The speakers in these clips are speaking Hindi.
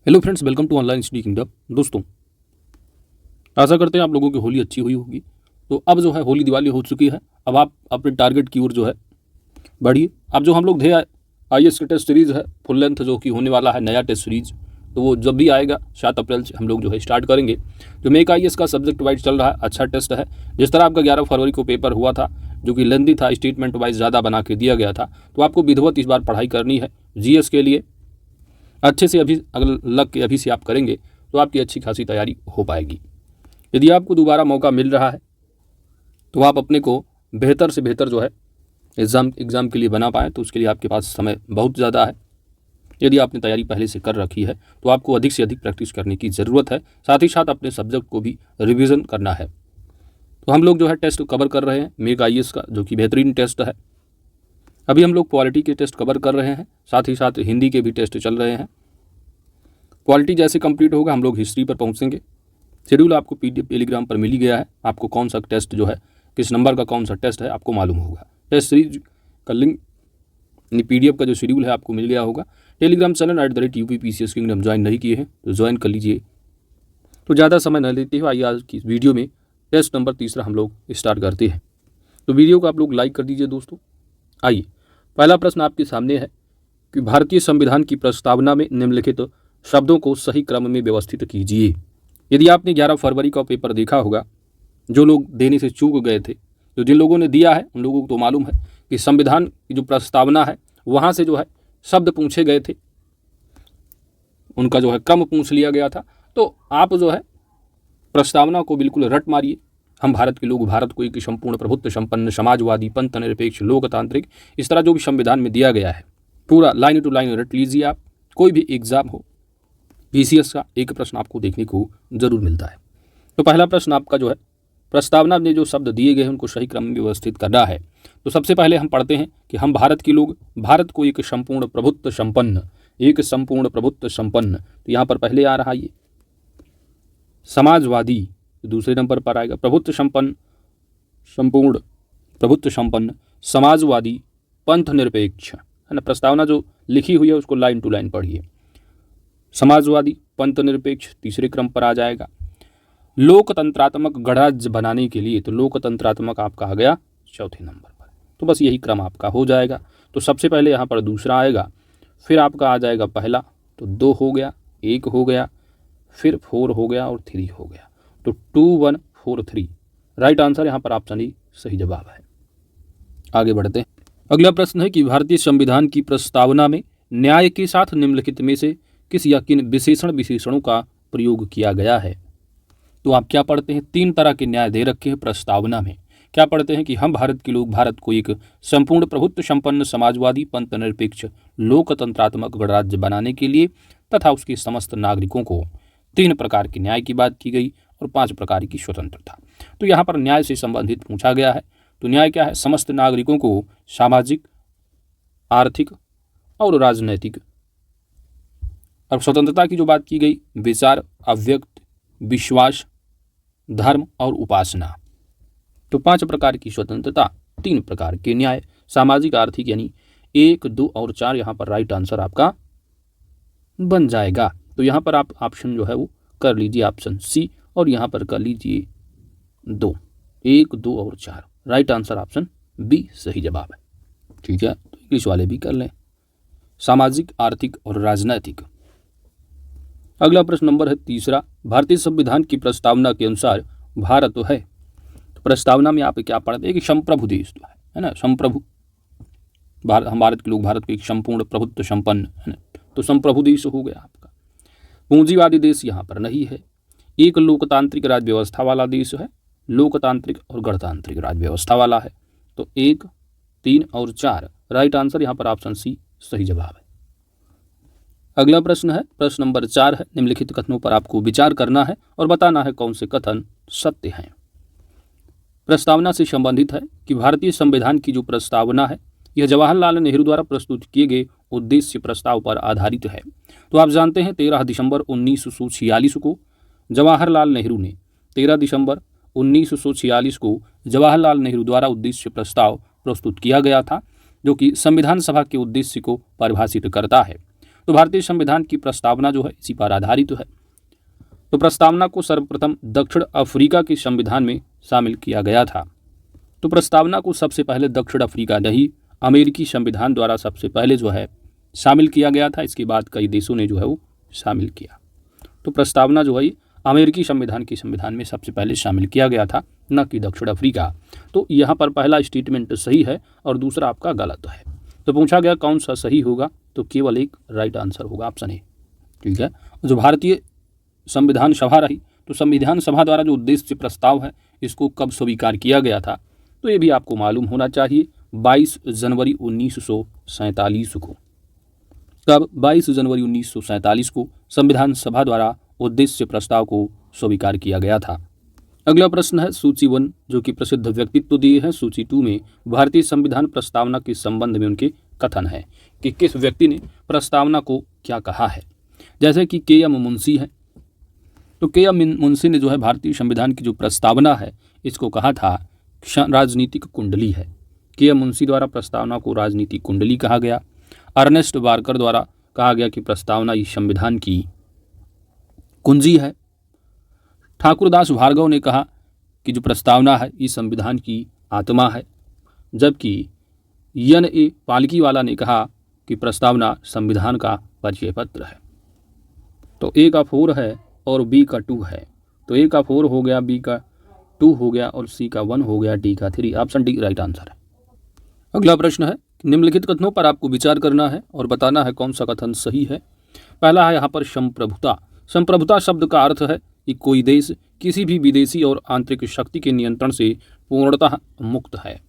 Hello friends, welcome to online study kingdom. दोस्तों, आशा करते हैं आप लोगों की होली अच्छी हुई होगी। तो अब जो है होली दिवाली हो चुकी है। अब आप अपने टारगेट की ओर जो है बढ़िए। अब जो हम लोग थे आईएएस का टेस्ट सीरीज़ है फुल लेंथ जो कि होने वाला है नया टेस्ट सीरीज, तो वो जब भी आएगा 7 अप्रैल से हम लोग जो है स्टार्ट करेंगे। जो मेक आईएएस का सब्जेक्ट वाइज चल रहा है, अच्छा टेस्ट है। जिस तरह आपका 11 फरवरी को पेपर हुआ था जो कि लेंदी था, स्टेटमेंट वाइज ज़्यादा बना के दिया गया था, तो आपको विधिवत इस बार पढ़ाई करनी है जीएस के लिए अच्छे से। अभी अगर लग के अभी से आप करेंगे तो आपकी अच्छी खासी तैयारी हो पाएगी। यदि आपको दोबारा मौका मिल रहा है तो आप अपने को बेहतर से बेहतर जो है एग्ज़ाम के लिए बना पाएँ, तो उसके लिए आपके पास समय बहुत ज़्यादा है। यदि आपने तैयारी पहले से कर रखी है तो आपको अधिक से अधिक प्रैक्टिस करने की ज़रूरत है। साथ ही साथ अपने सब्जेक्ट को भी रिविज़न करना है। तो हम लोग जो है टेस्ट कवर कर रहे हैं मेक आईएएस का, जो कि बेहतरीन टेस्ट है। अभी हम लोग पॉलिटी के टेस्ट कवर कर रहे हैं, साथ ही साथ हिंदी के भी टेस्ट चल रहे हैं। पॉलिटी जैसे कंप्लीट होगा हम लोग हिस्ट्री पर पहुंचेंगे। शेड्यूल आपको पीडीएफ टेलीग्राम पर मिल ही गया है। आपको कौन सा टेस्ट जो है, किस नंबर का कौन सा टेस्ट है आपको मालूम होगा। टेस्ट सीरीज का लिंक पीडीएफ का जो शेड्यूल है आपको मिल गया होगा। Telegram channel @UPPCS kingdom join नहीं किए हैं तो ज्वाइन कर लीजिए। तो ज़्यादा समय न लेते हुए आइए आज की वीडियो में टेस्ट नंबर 3 हम लोग स्टार्ट करते हैं। तो वीडियो को आप लोग लाइक कर दीजिए दोस्तों। आइए, पहला प्रश्न आपके सामने है कि भारतीय संविधान की प्रस्तावना में निम्नलिखित शब्दों को सही क्रम में व्यवस्थित कीजिए। यदि आपने 11 फरवरी का पेपर देखा होगा, जो लोग देने से चूक गए थे, तो जिन लोगों ने दिया है उन लोगों को तो मालूम है कि संविधान की जो प्रस्तावना है वहाँ से जो है शब्द पूछे गए थे, उनका जो है क्रम पूछ लिया गया था। तो आप जो है प्रस्तावना को बिल्कुल रट मारिए। हम भारत के लोग भारत को एक संपूर्ण प्रभुत्व संपन्न समाजवादी पंथ निरपेक्ष लोकतांत्रिक, इस तरह जो भी संविधान में दिया गया है पूरा लाइन टू लाइन रट लीजिए आप। कोई भी एग्जाम हो, पीसीएस का एक प्रश्न आपको देखने को जरूर मिलता है। तो पहला प्रश्न आपका जो है प्रस्तावना में जो शब्द दिए गए हैं उनको सही क्रम में व्यवस्थित करना है। तो सबसे पहले हम पढ़ते हैं कि हम भारत के लोग भारत को एक संपूर्ण प्रभुत्व संपन्न, एक संपूर्ण प्रभुत्व संपन्न, तो यहाँ पर पहले आ रहा ये समाजवादी, दूसरे नंबर पर आएगा प्रभुत्व संपन्न, संपूर्ण प्रभुत्व संपन्न समाजवादी पंथ निरपेक्ष, है ना। प्रस्तावना जो लिखी हुई है उसको लाइन टू लाइन पढ़िए। समाजवादी पंथ निरपेक्ष तीसरे क्रम पर आ जाएगा। लोकतंत्रात्मक गणराज्य बनाने के लिए, तो लोकतंत्रात्मक आपका आ गया चौथे नंबर पर। तो बस यही क्रम आपका हो जाएगा। तो सबसे पहले यहाँ पर दूसरा आएगा, फिर आपका आ जाएगा पहला, तो 2 हो गया, 1 हो गया, फिर 4 हो गया और 3 हो गया। तो 2 1 4 3 राइट आंसर यहाँ पर ऑप्शन ही सही जवाब है। आगे बढ़ते हैं। अगला प्रश्न है कि भारतीय संविधान की प्रस्तावना में न्याय के साथ निम्नलिखित में से किस या किन विशेषणों का प्रयोग किया गया है। तो आप क्या पढ़ते हैं, 3 तरह के न्याय दे रखे हैं प्रस्तावना में। क्या पढ़ते हैं कि हम भारत के लोग भारत को एक संपूर्ण प्रभुत्व संपन्न समाजवादी पंथ निरपेक्ष लोकतंत्रात्मक गणराज्य बनाने के लिए तथा उसके समस्त नागरिकों को 3 प्रकार के न्याय की बात की गई और 5 प्रकार की स्वतंत्रता। तो यहाँ पर न्याय से संबंधित पूछा गया है। तो न्याय क्या है, समस्त नागरिकों को सामाजिक, आर्थिक और राजनैतिक। अब स्वतंत्रता की जो बात की गई, विचार, अव्यक्त, विश्वास, धर्म और उपासना। तो 5 प्रकार की स्वतंत्रता, 3 प्रकार के न्याय, सामाजिक, आर्थिक, यानी 1 2 और 4 यहाँ पर राइट आंसर आपका बन जाएगा। तो यहाँ पर आप ऑप्शन जो है वो कर लीजिए ऑप्शन सी, और यहाँ पर कर लीजिए 2, 1 2 और 4 राइट आंसर ऑप्शन बी सही जवाब है। ठीक है, तो इंग्लिश वाले भी कर लें, सामाजिक, आर्थिक और राजनैतिक। अगला प्रश्न नंबर है तीसरा, भारतीय संविधान की प्रस्तावना के अनुसार भारत तो है, तो प्रस्तावना में आप क्या पढ़ते हैं कि संप्रभु देश तो है ना, संप्रभु हम भारत के लोग भारत को एक संपूर्ण प्रभुत्व संपन्न, है ना, तो संप्रभु देश हो गया आपका। पूंजीवादी देश यहाँ पर नहीं है। एक लोकतांत्रिक राज्य व्यवस्था वाला देश है, लोकतांत्रिक और गणतांत्रिक राज्य व्यवस्था वाला है। तो 1 3 और 4 राइट आंसर यहाँ पर ऑप्शन सी सही जवाब है। अगला प्रश्न है, प्रश्न नंबर 4 है, निम्नलिखित कथनों पर आपको विचार करना है और बताना है कौन से कथन सत्य हैं। प्रस्तावना से संबंधित है कि भारतीय संविधान की जो प्रस्तावना है यह जवाहरलाल नेहरू द्वारा प्रस्तुत किए गए उद्देश्य प्रस्ताव पर आधारित है। तो आप जानते हैं 13 दिसंबर 1946 को जवाहरलाल नेहरू ने 13 दिसंबर 1946 को जवाहरलाल नेहरू द्वारा उद्देश्य प्रस्ताव प्रस्तुत किया गया था, जो कि संविधान सभा के उद्देश्य को परिभाषित करता है। तो भारतीय संविधान की प्रस्तावना जो है इसी पर आधारित है। तो प्रस्तावना को सर्वप्रथम दक्षिण अफ्रीका के संविधान में शामिल किया गया था। तो प्रस्तावना को सबसे पहले दक्षिण अफ्रीका नहीं, अमेरिकी संविधान द्वारा सबसे पहले जो है शामिल किया गया था। इसके बाद कई देशों ने जो है वो शामिल किया। तो प्रस्तावना जो है अमेरिकी संविधान के संविधान में सबसे पहले शामिल किया गया था, न कि दक्षिण अफ्रीका। तो यहाँ पर पहला स्टेटमेंट सही है और दूसरा आपका गलत है। तो पूछा गया कौन सा सही होगा, तो केवल एक राइट आंसर होगा, ऑप्शन ए। ठीक है। जो भारतीय संविधान सभा रही, तो संविधान सभा द्वारा जो उद्देश्य प्रस्ताव है इसको कब स्वीकार किया गया था, तो ये भी आपको मालूम होना चाहिए, 22 जनवरी 1947 को। कब? 22 जनवरी 1947 को संविधान सभा द्वारा उद्देश्य प्रस्ताव को स्वीकार किया गया था। अगला प्रश्न है सूची 1, जो कि प्रसिद्ध व्यक्तित्व दिए हैं। सूची 2 में भारतीय संविधान प्रस्तावना के संबंध में उनके कथन है कि किस व्यक्ति ने प्रस्तावना को क्या कहा है। जैसे कि के.एम. मुंशी है, तो के.एम. मुंशी ने जो है भारतीय संविधान की जो प्रस्तावना है इसको कहा था राजनीतिक कुंडली है। के.एम. मुंशी द्वारा प्रस्तावना को राजनीतिक कुंडली कहा गया। अर्नेस्ट बार्कर द्वारा कहा गया कि प्रस्तावना इस संविधान की कुंजी है। ठाकुरदास भार्गव ने कहा कि जो प्रस्तावना है इस संविधान की आत्मा है, जबकि एन.ए. पालकीवाला ने कहा कि प्रस्तावना संविधान का परिचय पत्र है। तो ए का 4 है और बी का 2 है। तो ए का 4 हो गया, बी का 2 हो गया और सी का 1 हो गया, डी का 3। ऑप्शन डी राइट आंसर है। अगला प्रश्न है, निम्नलिखित कथनों पर आपको विचार करना है और बताना है कौन सा कथन सही है। पहला है यहाँ पर संप्रभुता। संप्रभुता शब्द का अर्थ है कि कोई देश किसी भी विदेशी और आंतरिक शक्ति के नियंत्रण से पूर्णतः मुक्त है।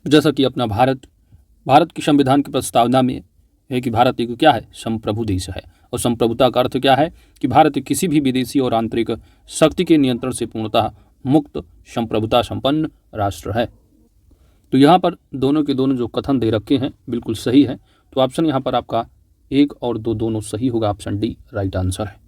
जैसा कि अपना भारत की संविधान की प्रस्तावना में है कि भारत एक क्या है, संप्रभु देश है। और संप्रभुता का अर्थ क्या है कि भारत किसी भी विदेशी और आंतरिक शक्ति के नियंत्रण से पूर्णतः मुक्त संप्रभुता संपन्न राष्ट्र है। तो यहाँ पर दोनों के दोनों जो कथन दे रखे हैं बिल्कुल सही है। तो ऑप्शन यहाँ पर आपका 1 और 2 दोनों सही होगा, ऑप्शन डी राइट आंसर है।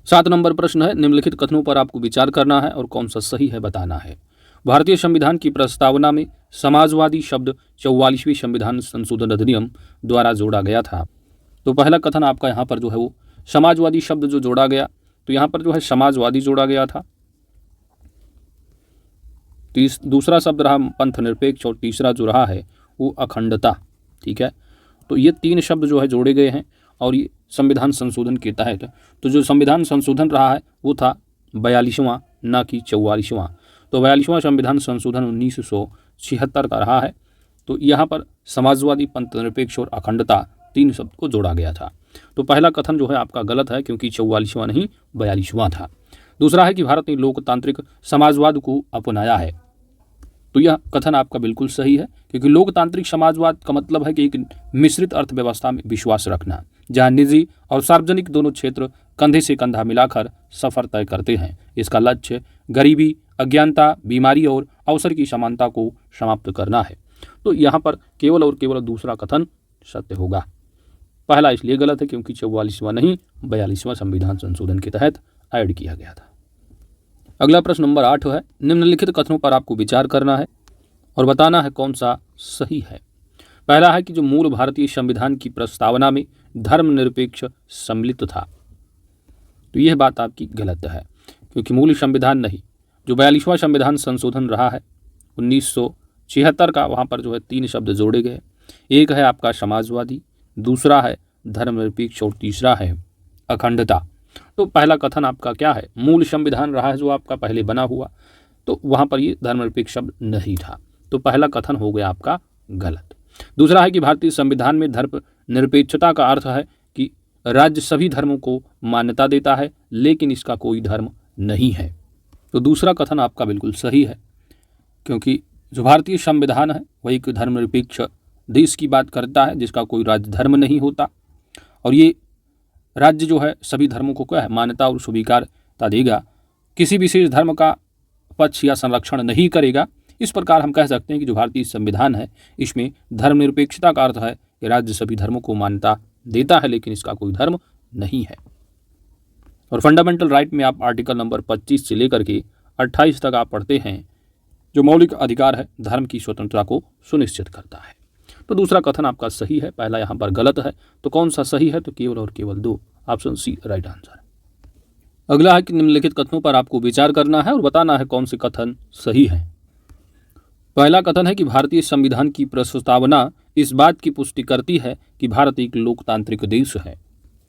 7 नंबर प्रश्न है, निम्नलिखित कथनों पर आपको विचार करना है और कौन सा सही है बताना है। भारतीय संविधान की प्रस्तावना में समाजवादी शब्द 44वें संविधान संशोधन अधिनियम द्वारा जोड़ा गया था। तो पहला कथन आपका यहाँ पर जो है वो समाजवादी शब्द जो जोड़ा गया, तो यहाँ पर जो है समाजवादी जोड़ा गया था। दूसरा शब्द रहा पंथ निरपेक्ष और तीसरा जो रहा है वो अखंडता। ठीक है। तो ये 3 शब्द जो है जोड़े गए हैं और ये संविधान संशोधन के तहत। तो जो संविधान संशोधन रहा है वो था 42वां, ना कि 44वां। तो 42वां संविधान संशोधन 1976 का रहा है। तो यहाँ पर समाजवादी, पंथ निरपेक्ष और अखंडता 3 शब्द को जोड़ा गया था। तो पहला कथन जो है आपका गलत है, क्योंकि 44वां नहीं 42वां था। दूसरा है कि भारत ने लोकतांत्रिक समाजवाद को अपनाया है। तो यह कथन आपका बिल्कुल सही है, क्योंकि लोकतांत्रिक समाजवाद का मतलब है कि एक मिश्रित अर्थव्यवस्था में विश्वास रखना, जहां निजी और सार्वजनिक दोनों क्षेत्र कंधे से कंधा मिलाकर सफर तय करते हैं। इसका लक्ष्य गरीबी, अज्ञानता, बीमारी और अवसर की समानता को समाप्त करना है। तो यहाँ पर केवल और केवल दूसरा कथन सत्य होगा। पहला इसलिए गलत है क्योंकि 44वां नहीं 42वां संविधान संशोधन के तहत ऐड किया गया था। अगला प्रश्न नंबर 8 है, निम्नलिखित कथनों पर आपको विचार करना है और बताना है कौन सा सही है। पहला है कि जो मूल भारतीय संविधान की प्रस्तावना में धर्मनिरपेक्ष सम्मिलित था। तो यह बात आपकी गलत है, क्योंकि मूल संविधान नहीं, जो 42वां संविधान संशोधन रहा है 1976 का, वहाँ पर जो है 3 शब्द जोड़े गए। एक है आपका समाजवादी, दूसरा है धर्मनिरपेक्ष और तीसरा है अखंडता। तो पहला कथन आपका क्या है, मूल संविधान रहा है जो आपका पहले बना हुआ, तो वहाँ पर ये धर्मनिरपेक्ष शब्द नहीं था। तो पहला कथन हो गया आपका गलत। दूसरा है कि भारतीय संविधान में धर्मनिरपेक्षता का अर्थ है कि राज्य सभी धर्मों को मान्यता देता है, लेकिन इसका कोई धर्म नहीं है। तो दूसरा कथन आपका बिल्कुल सही है, क्योंकि जो भारतीय संविधान है वह एक धर्मनिरपेक्ष देश की बात करता है जिसका कोई राज्य धर्म नहीं होता, और ये राज्य जो है सभी धर्मों को क्या है मान्यता और स्वीकारता देगा, किसी विशेष धर्म का पक्ष या संरक्षण नहीं करेगा। इस प्रकार हम कह सकते हैं कि जो भारतीय संविधान है इसमें धर्मनिरपेक्षता का अर्थ है कि राज्य सभी धर्मों को मान्यता देता है, लेकिन इसका कोई धर्म नहीं है। और फंडामेंटल राइट में आप आर्टिकल नंबर 25 से लेकर के 28 तक आप पढ़ते हैं, जो मौलिक अधिकार है धर्म की स्वतंत्रता को सुनिश्चित करता है। तो दूसरा कथन आपका सही है, पहला यहाँ पर गलत है। तो कौन सा सही है? तो केवल और केवल 2, ऑप्शन सी राइट आंसर। अगला है कि निम्नलिखित कथनों पर आपको विचार करना है और बताना है कौन से कथन सही है। पहला कथन है कि भारतीय संविधान की प्रस्तावना इस बात की पुष्टि करती है कि भारत एक लोकतांत्रिक देश है।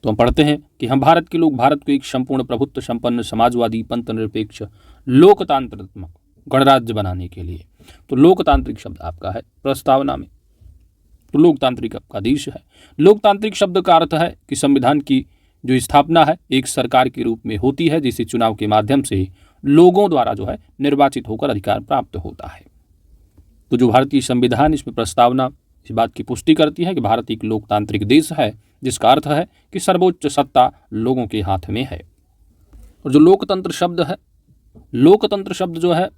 तो हम पढ़ते हैं कि हम भारत के लोग भारत को एक संपूर्ण प्रभुत्व संपन्न समाजवादी पंथ निरपेक्ष लोकतांत्रिक गणराज्य बनाने के लिए, तो लोकतांत्रिक शब्द आपका है प्रस्तावना में, तो लोकतांत्रिक आपका देश है। लोकतांत्रिक शब्द का अर्थ है कि संविधान की जो स्थापना है एक सरकार के रूप में होती है जिसे चुनाव के माध्यम से लोगों द्वारा जो है निर्वाचित होकर अधिकार प्राप्त होता है। तो जो भारतीय संविधान इसमें प्रस्तावना इस बात की पुष्टि करती है कि भारत एक लोकतांत्रिक देश है, जिसका अर्थ है कि सर्वोच्च सत्ता लोगों के हाथ में है। और जो लोकतंत्र शब्द है, लोकतंत्र शब्द जो है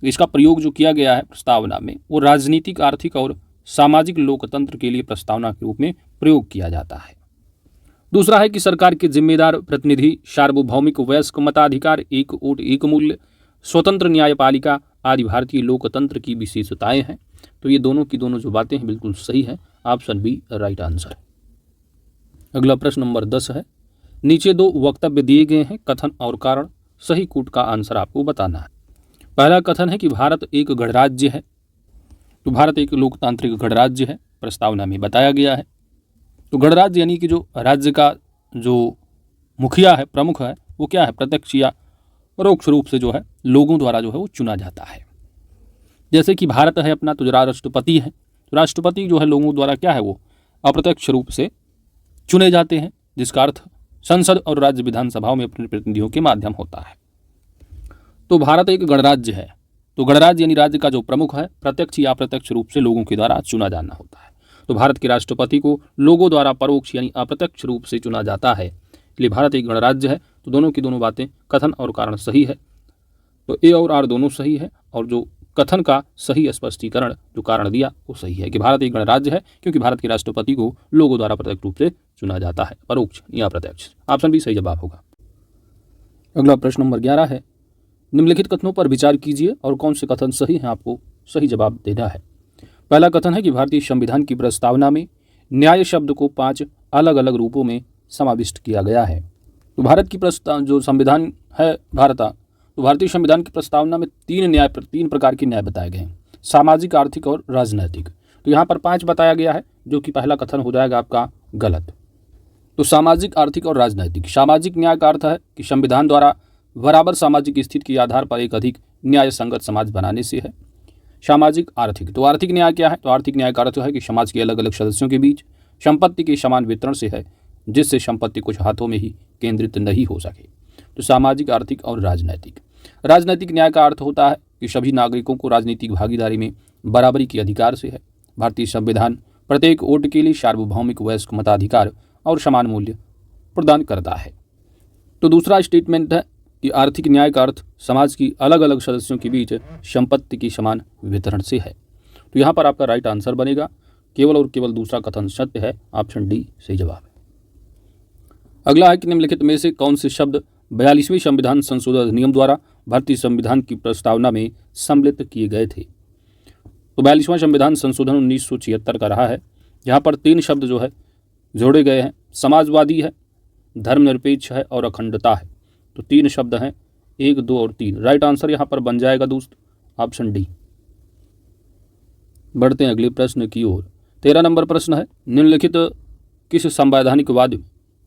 इसका प्रयोग जो किया गया है प्रस्तावना में, वो राजनीतिक, आर्थिक और सामाजिक लोकतंत्र के लिए प्रस्तावना के रूप में प्रयोग किया जाता है। दूसरा है कि सरकार के जिम्मेदार प्रतिनिधि, सार्वभौमिक वयस्क मताधिकार, एक वोट एक मूल्य, स्वतंत्र न्यायपालिका आदि भारतीय लोकतंत्र की विशेषताएं हैं। तो ये दोनों की दोनों जो बातें हैं बिल्कुल सही है, ऑप्शन बी राइट आंसर। अगला प्रश्न नंबर 10 है, नीचे 2 वक्तव्य दिए गए हैं, कथन और कारण, सही कूट का आंसर आपको बताना है। पहला कथन है कि भारत एक गणराज्य है, तो भारत एक लोकतांत्रिक गणराज्य है, प्रस्तावना में बताया गया है। तो गणराज्य यानी कि जो राज्य का जो मुखिया है, प्रमुख है, वो क्या है? प्रत्यक्ष या परोक्ष रूप से जो है लोगों द्वारा जो है वो चुना जाता है। जैसे कि भारत है अपना, तो जो राष्ट्रपति है, राष्ट्रपति जो है लोगों द्वारा क्या है वो अप्रत्यक्ष रूप से चुने जाते हैं, जिसका अर्थ संसद और राज्य विधानसभाओं में अपने प्रतिनिधियों के माध्यम होता है। तो भारत एक गणराज्य है, तो गणराज्य यानी राज्य का जो प्रमुख है प्रत्यक्ष या अप्रत्यक्ष रूप से लोगों के द्वारा चुना जाना होता है। तो भारत के राष्ट्रपति को लोगों द्वारा परोक्ष यानी अप्रत्यक्ष रूप से चुना जाता है, इसलिए भारत एक गणराज्य है। तो दोनों की दोनों बातें, कथन और कारण सही है। तो ए और आर दोनों सही है, और जो कथन का सही स्पष्टीकरण जो कारण दिया वो सही है कि भारत एक गणराज्य है क्योंकि भारत के राष्ट्रपति को लोगों द्वारा प्रत्यक्ष रूप से चुना जाता है, परोक्ष या अप्रत्यक्ष। ऑप्शन बी सही जवाब होगा। अगला प्रश्न नंबर 11 है, निम्नलिखित कथनों पर विचार कीजिए और कौन से कथन सही हैं, आपको सही जवाब देना है। पहला कथन है कि भारतीय संविधान की प्रस्तावना में न्याय शब्द को 5 अलग अलग रूपों में समाविष्ट किया गया है। तो भारत की जो संविधान है तो भारतीय संविधान की प्रस्तावना में 3 प्रकार के न्याय बताए गए हैं, सामाजिक, आर्थिक और राजनैतिक। तो यहाँ पर 5 बताया गया है, जो कि पहला कथन हो जाएगा आपका गलत। तो सामाजिक, आर्थिक और राजनैतिक, सामाजिक न्याय का अर्थ है कि संविधान द्वारा बराबर सामाजिक स्थिति के आधार पर एक अधिक न्याय संगत समाज बनाने से है। सामाजिक, आर्थिक, तो आर्थिक न्याय क्या है? तो आर्थिक न्याय का अर्थ है कि समाज के अलग अलग सदस्यों के बीच संपत्ति के समान वितरण से है, जिससे संपत्ति कुछ हाथों में ही केंद्रित नहीं हो सके। तो सामाजिक, आर्थिक और राजनैतिक। राजनैतिक न्याय का अर्थ होता है कि सभी नागरिकों को राजनीतिक भागीदारी में बराबरी के अधिकार से है। भारतीय संविधान प्रत्येक वोट के लिए सार्वभौमिक वयस्क मताधिकार और समान मूल्य प्रदान करता है। तो दूसरा स्टेटमेंट है कि आर्थिक न्याय का अर्थ समाज की अलग अलग सदस्यों के बीच संपत्ति की समान वितरण से है। तो यहाँ पर आपका राइट आंसर बनेगा, केवल और केवल दूसरा कथन सत्य है, ऑप्शन डी सही जवाब है। अगला है कि निम्नलिखित में से कौन से शब्द 42वें संविधान संशोधन अधिनियम द्वारा भारतीय संविधान की प्रस्तावना में सम्मिलित किए गए थे। तो 42वां संविधान संशोधन 1976 का रहा है, यहाँ पर 3 शब्द जो है जोड़े गए हैं, समाजवादी है, धर्मनिरपेक्ष है और अखंडता है। तो 3 शब्द हैं, 1, 2 और 3। राइट आंसर यहाँ पर बन जाएगा दोस्त, ऑप्शन डी। बढ़ते हैं अगले प्रश्न की ओर। 13 नंबर प्रश्न है,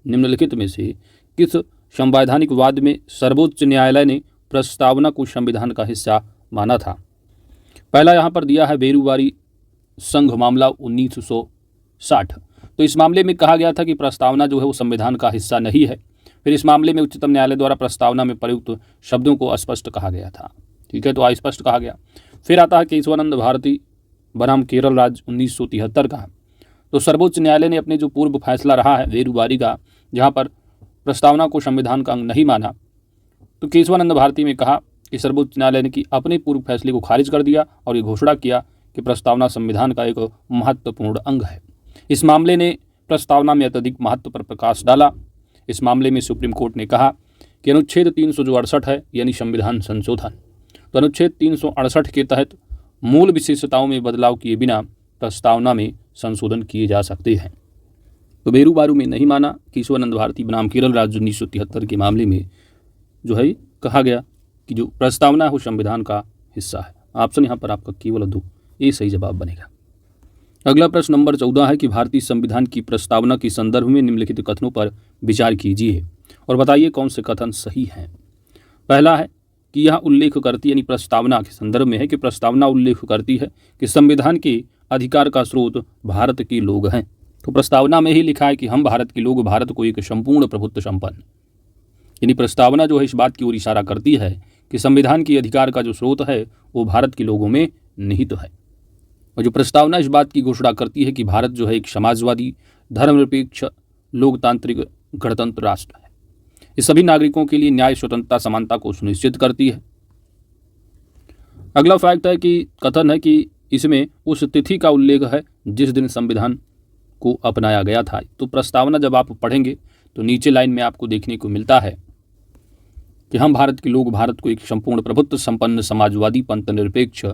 निम्नलिखित में से किस संवैधानिक वाद में सर्वोच्च न्यायालय ने प्रस्तावना को संविधान का हिस्सा माना था? पहला यहाँ पर दिया है बेरूवारी संघ मामला 1960। तो इस मामले में कहा गया था कि प्रस्तावना जो है वो संविधान का हिस्सा नहीं है। फिर इस मामले में उच्चतम न्यायालय द्वारा प्रस्तावना में प्रयुक्त शब्दों को अस्पष्ट कहा गया था। ठीक है, तो अस्पष्ट कहा गया। फिर आता है केशवानंद भारती बनाम केरल राज्य 1973 का। तो सर्वोच्च न्यायालय ने अपने जो पूर्व फैसला रहा है बेरूवारी का, जहाँ पर प्रस्तावना को संविधान का अंग नहीं माना, तो केशवानंद भारती में कहा कि सर्वोच्च न्यायालय ने कि अपने पूर्व फैसले को खारिज कर दिया और ये घोषणा किया कि प्रस्तावना संविधान का एक महत्वपूर्ण अंग है। इस मामले ने प्रस्तावना में अत्यधिक महत्व पर प्रकाश डाला। इस मामले में सुप्रीम कोर्ट ने कहा कि अनुच्छेद 368 है यानी संविधान संशोधन, तो अनुच्छेद 368 के तहत मूल विशेषताओं में बदलाव किए बिना प्रस्तावना में संशोधन किए जा सकते हैं। तो बेरू बारू में नहीं माना केशवानंद भारती बनाम केरल राज्य 1973 के मामले में जो है कहा गया कि जो प्रस्तावना है वो संविधान का हिस्सा है। ऑप्शन यहाँ पर आपका केवल 2 ये सही जवाब बनेगा। अगला प्रश्न नंबर 14 है कि भारतीय संविधान की प्रस्तावना के संदर्भ में निम्नलिखित कथनों पर विचार कीजिए और बताइए कौन से कथन सही हैं। पहला है कि यह उल्लेख करती यानी प्रस्तावना के संदर्भ में है कि प्रस्तावना उल्लेख करती है कि संविधान के अधिकार का स्रोत भारत के लोग हैं। तो प्रस्तावना में ही लिखा है कि हम भारत के लोग भारत को एक संपूर्ण प्रभुत्व संपन्न, यानी प्रस्तावना जो है इस बात की ओर इशारा करती है कि संविधान के अधिकार का जो स्रोत है वो भारत के लोगों में निहित है। और जो प्रस्तावना इस बात की घोषणा करती है कि भारत जो है एक समाजवादी, धर्मनिरपेक्ष, लोकतांत्रिक, गणतंत्र राष्ट्र है। ये सभी नागरिकों के लिए न्याय, स्वतंत्रता, समानता को सुनिश्चित करती है। अगला फैक्ट है कि कथन है कि इसमें उस तिथि का उल्लेख है जिस दिन संविधान को अपनाया गया था। तो प्रस्तावना जब आप पढ़ेंगे तो नीचे लाइन में आपको देखने को मिलता है कि हम भारत के लोग भारत को एक संपूर्ण प्रभुत्व संपन्न, समाजवादी, पंथ निरपेक्ष,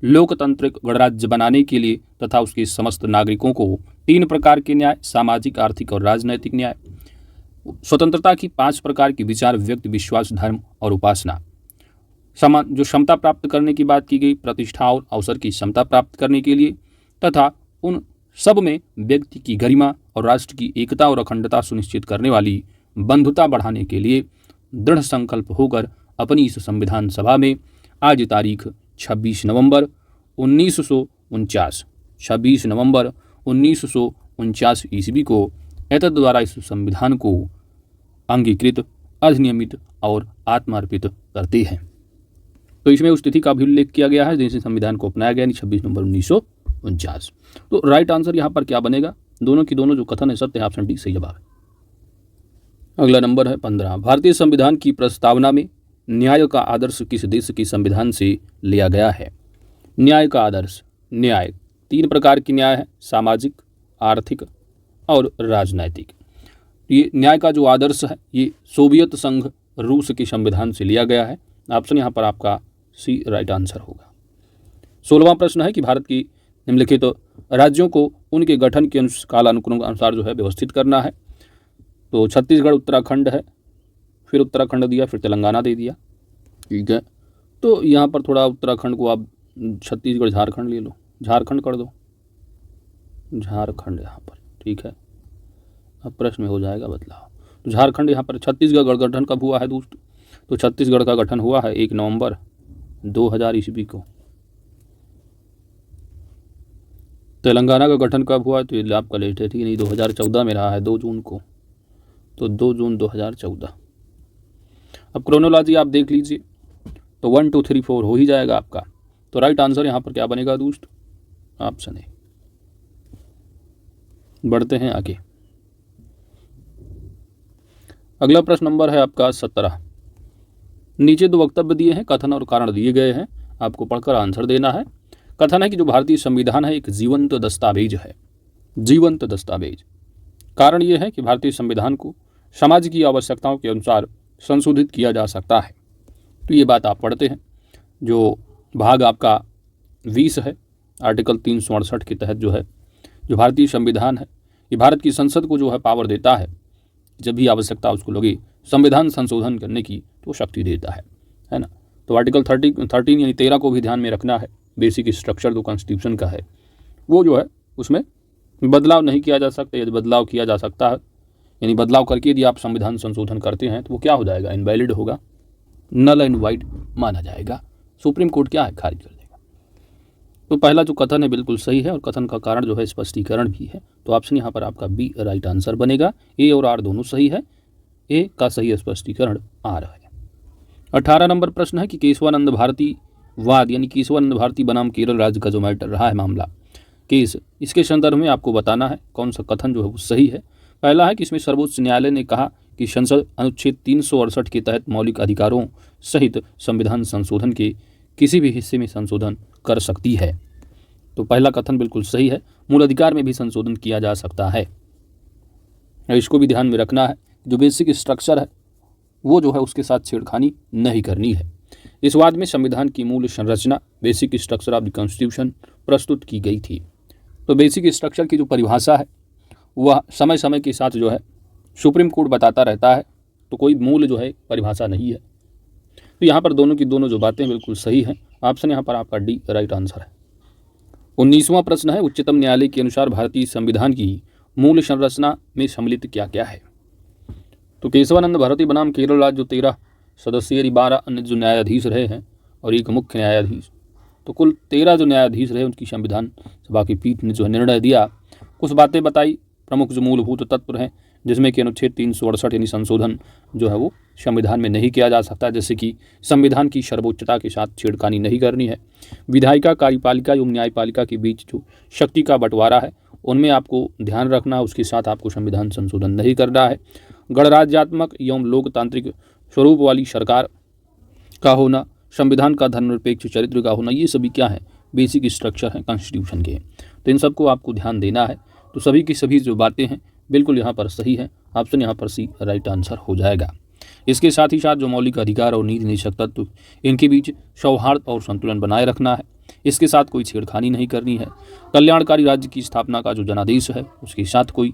लोकतांत्रिक गणराज्य बनाने के लिए तथा उसके समस्त नागरिकों को 3 प्रकार के न्याय, सामाजिक, आर्थिक और राजनैतिक न्याय, स्वतंत्रता की 5 प्रकार की विचार, व्यक्ति, विश्वास, धर्म और उपासना, जो क्षमता प्राप्त करने की बात की गई, प्रतिष्ठा और अवसर की क्षमता प्राप्त करने के लिए तथा उन सब में व्यक्ति की गरिमा और राष्ट्र की एकता और अखंडता सुनिश्चित करने वाली बंधुता बढ़ाने के लिए दृढ़ संकल्प होकर अपनी इस संविधान सभा में आज तारीख 26 नवंबर 1949 ईस्वी को एतद द्वारा इस संविधान को अंगीकृत, अधिनियमित और आत्मार्पित करते हैं। तो इसमें उस तिथि का भी उल्लेख किया गया है जिससे संविधान को अपनाया गया, 26 नवंबर 1949। तो राइट आंसर यहाँ पर क्या बनेगा? दोनों की दोनों जो कथन है सत्य है, ऑप्शन डी सही जवाब है। अगला नंबर है 15। भारतीय संविधान की प्रस्तावना में न्याय का आदर्श किस देश के संविधान से लिया गया है? न्याय का आदर्श, न्याय 3 प्रकार की न्याय है, सामाजिक, आर्थिक और राजनैतिक। ये न्याय का जो आदर्श है ये सोवियत संघ रूस के संविधान से लिया गया है। ऑप्शन यहाँ पर आपका सी राइट आंसर होगा। 16वां प्रश्न है कि भारत की निम्नलिखित राज्यों को उनके गठन के कालानुक्रम अनुसार जो है व्यवस्थित करना है। तो छत्तीसगढ़, उत्तराखंड है, फिर उत्तराखंड दिया, फिर तेलंगाना दे दिया। ठीक है, तो यहाँ पर थोड़ा उत्तराखंड को आप छत्तीसगढ़, झारखंड ले लो, झारखंड कर दो, झारखंड यहाँ पर। ठीक है, अब प्रश्न में हो जाएगा बदलाव। तो झारखंड यहाँ पर, छत्तीसगढ़ गठन कब हुआ है दोस्त? तो छत्तीसगढ़ का गठन हुआ है 1 नवंबर 2000 ईस्वी को। तेलंगाना का गठन कब हुआ? तो ये आपका लेट है, ठीक नहीं, 2014 में रहा है, 2 जून को। तो 2 जून 2014। अब क्रोनोलॉजी आप देख लीजिए, तो 1 2 3 4 हो ही जाएगा आपका। तो राइट आंसर यहाँ पर क्या बनेगा दोस्त? Option A. बढ़ते हैं आगे। अगला प्रश्न नंबर है आपका 17। नीचे 2 वक्तव्य दिए हैं, कथन और कारण दिए गए हैं, आपको पढ़कर आंसर देना है। कथन है कि जो भारतीय संविधान है एक जीवंत दस्तावेज है, जीवंत दस्तावेज। कारण ये है कि भारतीय संविधान को समाज की आवश्यकताओं के अनुसार संशोधित किया जा सकता है। तो ये बात आप पढ़ते हैं। जो भाग आपका 20 है, आर्टिकल 368 के तहत जो है, जो भारतीय संविधान है ये भारत की संसद को जो है पावर देता है, जब भी आवश्यकता उसको लगे संविधान संशोधन करने की तो शक्ति देता है ना। तो आर्टिकल 13 यानी 13 को भी ध्यान में रखना है। बेसिक स्ट्रक्चर जो कॉन्स्टिट्यूशन का है वो जो है उसमें बदलाव नहीं किया जा सकता। यदि बदलाव किया जा सकता है, यानी बदलाव करके यदि आप संविधान संशोधन करते हैं तो वो क्या हो जाएगा? इनवैलिड होगा, नल एंड वाइड माना जाएगा। सुप्रीम कोर्ट क्या है? खारिज कर देगा। तो पहला जो कथन है बिल्कुल सही है और कथन का कारण जो है स्पष्टीकरण भी है। तो ऑप्शन यहाँ पर आपका बी राइट आंसर बनेगा। ए और आर दोनों सही है, ए का सही स्पष्टीकरण आर है। 18 नंबर प्रश्न है कि केशवानंद भारती वाद यानी केशवानंद भारती बनाम केरल राज्य का जो मैटर रहा है, मामला, केस, इसके संदर्भ में आपको बताना है कौन सा कथन जो है वो सही है। पहला है कि इसमें सर्वोच्च न्यायालय ने कहा कि संसद अनुच्छेद 368 के तहत मौलिक अधिकारों सहित संविधान संशोधन के किसी भी हिस्से में संशोधन कर सकती है। तो पहला कथन बिल्कुल सही है, मूल अधिकार में भी संशोधन किया जा सकता है। इसको भी ध्यान में रखना है, जो बेसिक स्ट्रक्चर है वो जो है उसके साथ छेड़खानी नहीं करनी है। इस वाद में संविधान की मूल संरचना, basic structure of the constitution प्रस्तुत की गई थी। तो बेसिक स्ट्रक्चर की जो परिभाषा है वह समय समय के साथ जो है सुप्रीम कोर्ट बताता रहता है, तो कोई मूल जो है परिभाषा नहीं है। तो यहाँ पर दोनों की दोनों जो बातें बिल्कुल सही हैं। ऑप्शन यहाँ पर आपका डी राइट आंसर है। 19वां प्रश्न है, उच्चतम न्यायालय के अनुसार भारतीय संविधान की मूल संरचना में सम्मिलित क्या क्या है? तो केशवानंद भारती बनाम केरल राज्य जो 13 सदस्यीय 12 अन्य जो न्यायाधीश रहे हैं और एक मुख्य न्यायाधीश, तो कुल 13 जो न्यायाधीश रहे उनकी संविधान सभा की पीठ ने जो है निर्णय दिया, कुछ बातें बताई, प्रमुख जो मूलभूत तत्व हैं जिसमें कि अनुच्छेद 368 यानी संशोधन जो है वो संविधान में नहीं किया जा सकता, जैसे कि संविधान की सर्वोच्चता के साथ छेड़खानी नहीं करनी है, विधायिका कार्यपालिका एवं न्यायपालिका के बीच जो शक्ति का बंटवारा है उनमें आपको ध्यान रखना, उसके साथ आपको संविधान संशोधन नहीं करना है, गणराज्यात्मक एवं लोकतांत्रिक स्वरूप वाली सरकार का होना, संविधान का धर्मनिरपेक्ष चरित्र का होना, ये सभी क्या है बेसिक स्ट्रक्चर हैं कॉन्स्टिट्यूशन के। तो इन सबको आपको ध्यान देना है। तो सभी की सभी जो बातें हैं बिल्कुल यहाँ पर सही है। ऑप्शन यहाँ पर सी राइट आंसर हो जाएगा। इसके साथ ही साथ जो मौलिक अधिकार और नीति निषेध तत्व इनके बीच सौहार्द और संतुलन बनाए रखना है, इसके साथ कोई छेड़खानी नहीं करनी है, कल्याणकारी राज्य की स्थापना का जो जनादेश है उसके साथ कोई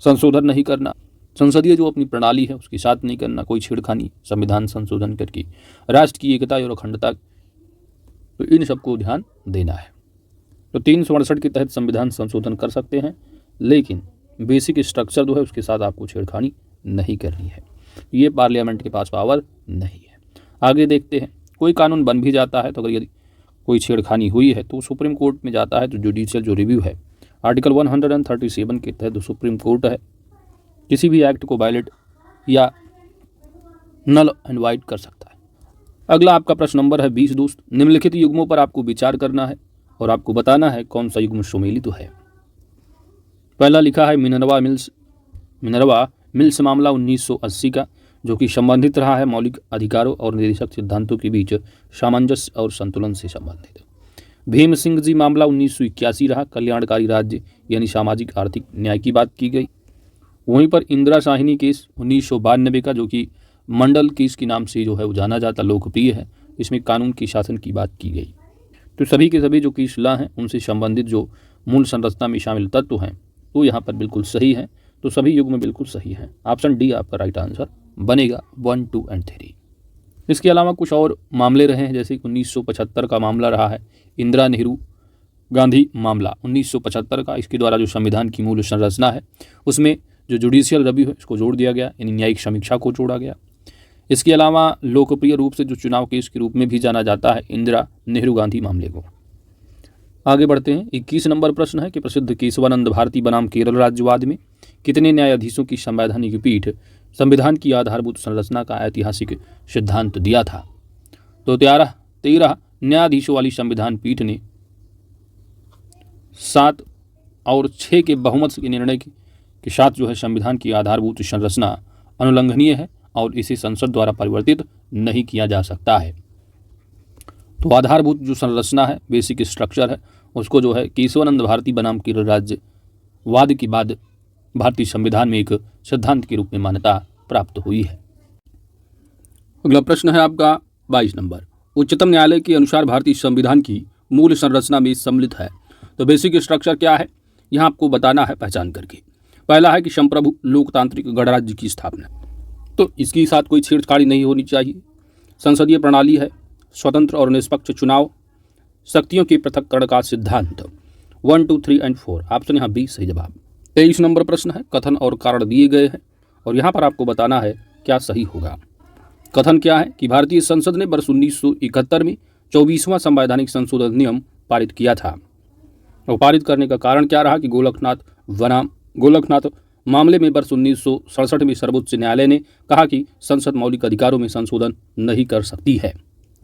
संशोधन नहीं करना, संसदीय जो अपनी प्रणाली है उसके साथ नहीं करना कोई छेड़खानी, संविधान संशोधन करके राष्ट्र की एकता और अखंडता, तो इन सबको ध्यान देना है। तो 368 के तहत संविधान संशोधन कर सकते हैं, लेकिन बेसिक स्ट्रक्चर जो है उसके साथ आपको छेड़खानी नहीं करनी है। ये पार्लियामेंट के पास पावर नहीं है। आगे देखते हैं, कोई कानून बन भी जाता है तो अगर यदि कोई छेड़खानी हुई है तो सुप्रीम कोर्ट में जाता है, तो जुडिशियल जो रिव्यू है आर्टिकल 137 के तहत जो सुप्रीम कोर्ट है किसी भी एक्ट को वायलेट या नल एंड वाइड कर सकता है। अगला आपका प्रश्न नंबर है 20 दोस्त, निम्नलिखित युग्मों पर आपको विचार करना है और आपको बताना है कौन सा युग्म सुमेलित है। पहला लिखा है मिनरवा मिल्स मामला 1980 का, जो कि संबंधित रहा है मौलिक अधिकारों और निदेशक सिद्धांतों के बीच सामंजस्य और संतुलन से संबंधित। भीम सिंह जी मामला 1981 रहा, कल्याणकारी राज्य यानी सामाजिक आर्थिक न्याय की बात की गई। वहीं पर इंदिरा साहिनी केस 1992 का, जो कि मंडल केस के नाम से जो है वो जाना जाता, लोकप्रिय है, इसमें कानून की शासन की बात की गई। तो सभी के सभी जो केस ला हैं उनसे संबंधित जो मूल संरचना में शामिल तत्व हैं वो यहाँ पर बिल्कुल सही है। तो सभी युग में बिल्कुल सही है। ऑप्शन डी आपका राइट आंसर बनेगा 1, 2 एंड 3। इसके अलावा कुछ और मामले रहे हैं, जैसे 1975 का मामला रहा है इंदिरा नेहरू गांधी मामला 1975 का। इसके द्वारा जो संविधान की मूल संरचना है उसमें जो जुडिशियल रिव्यू है इसको जोड़ दिया गया, यानी न्यायिक समीक्षा को जोड़ा गया। इसके अलावा लोकप्रिय रूप से जो चुनाव केस के रूप में भी जाना जाता है इंदिरा नेहरू गांधी मामले को। आगे बढ़ते हैं। 21 नंबर प्रश्न है कि प्रसिद्ध केशवानंद भारती बनाम केरल राज्यवाद में कितने न्यायाधीशों की संवैधानिक पीठ संविधान की आधारभूत संरचना का ऐतिहासिक सिद्धांत दिया था? तो 13 न्यायाधीशों वाली संविधान पीठ ने 7 और 6 के बहुमत के निर्णय के साथ जो है संविधान की आधारभूत संरचना अनुल्लंघनीय है और इसे संसद द्वारा परिवर्तित नहीं किया जा सकता है। तो आधारभूत जो संरचना है, बेसिक स्ट्रक्चर है, उसको जो है केशवानंद भारती बनाम केरल राज्यवाद के बाद भारतीय संविधान में एक सिद्धांत के रूप में मान्यता प्राप्त हुई है। अगला प्रश्न है आपका 22 नंबर, उच्चतम न्यायालय के अनुसार भारतीय संविधान की मूल संरचना में सम्मिलित है। तो बेसिक स्ट्रक्चर क्या है यहाँ आपको बताना है पहचान करके। पहला है कि संप्रभु लोकतांत्रिक गणराज्य की स्थापना, तो इसके साथ कोई छेड़छाड़ी नहीं होनी चाहिए। संसदीय प्रणाली है, स्वतंत्र और निष्पक्ष चुनाव, शक्तियों के पृथक्करण का सिद्धांत। 1, 2, 3 एंड 4 ऑप्शन यहाँ बी सही जवाब। 23 नंबर प्रश्न है, कथन और कारण दिए गए हैं और यहाँ पर आपको बताना है क्या सही होगा। कथन क्या है कि भारतीय संसद ने वर्ष 1971 में 24वां संवैधानिक संशोधन नियम पारित किया था। और पारित करने का कारण क्या रहा कि गोलकनाथ मामले में वर्ष 1967 में सर्वोच्च न्यायालय ने कहा कि संसद मौलिक अधिकारों में संशोधन नहीं कर सकती है।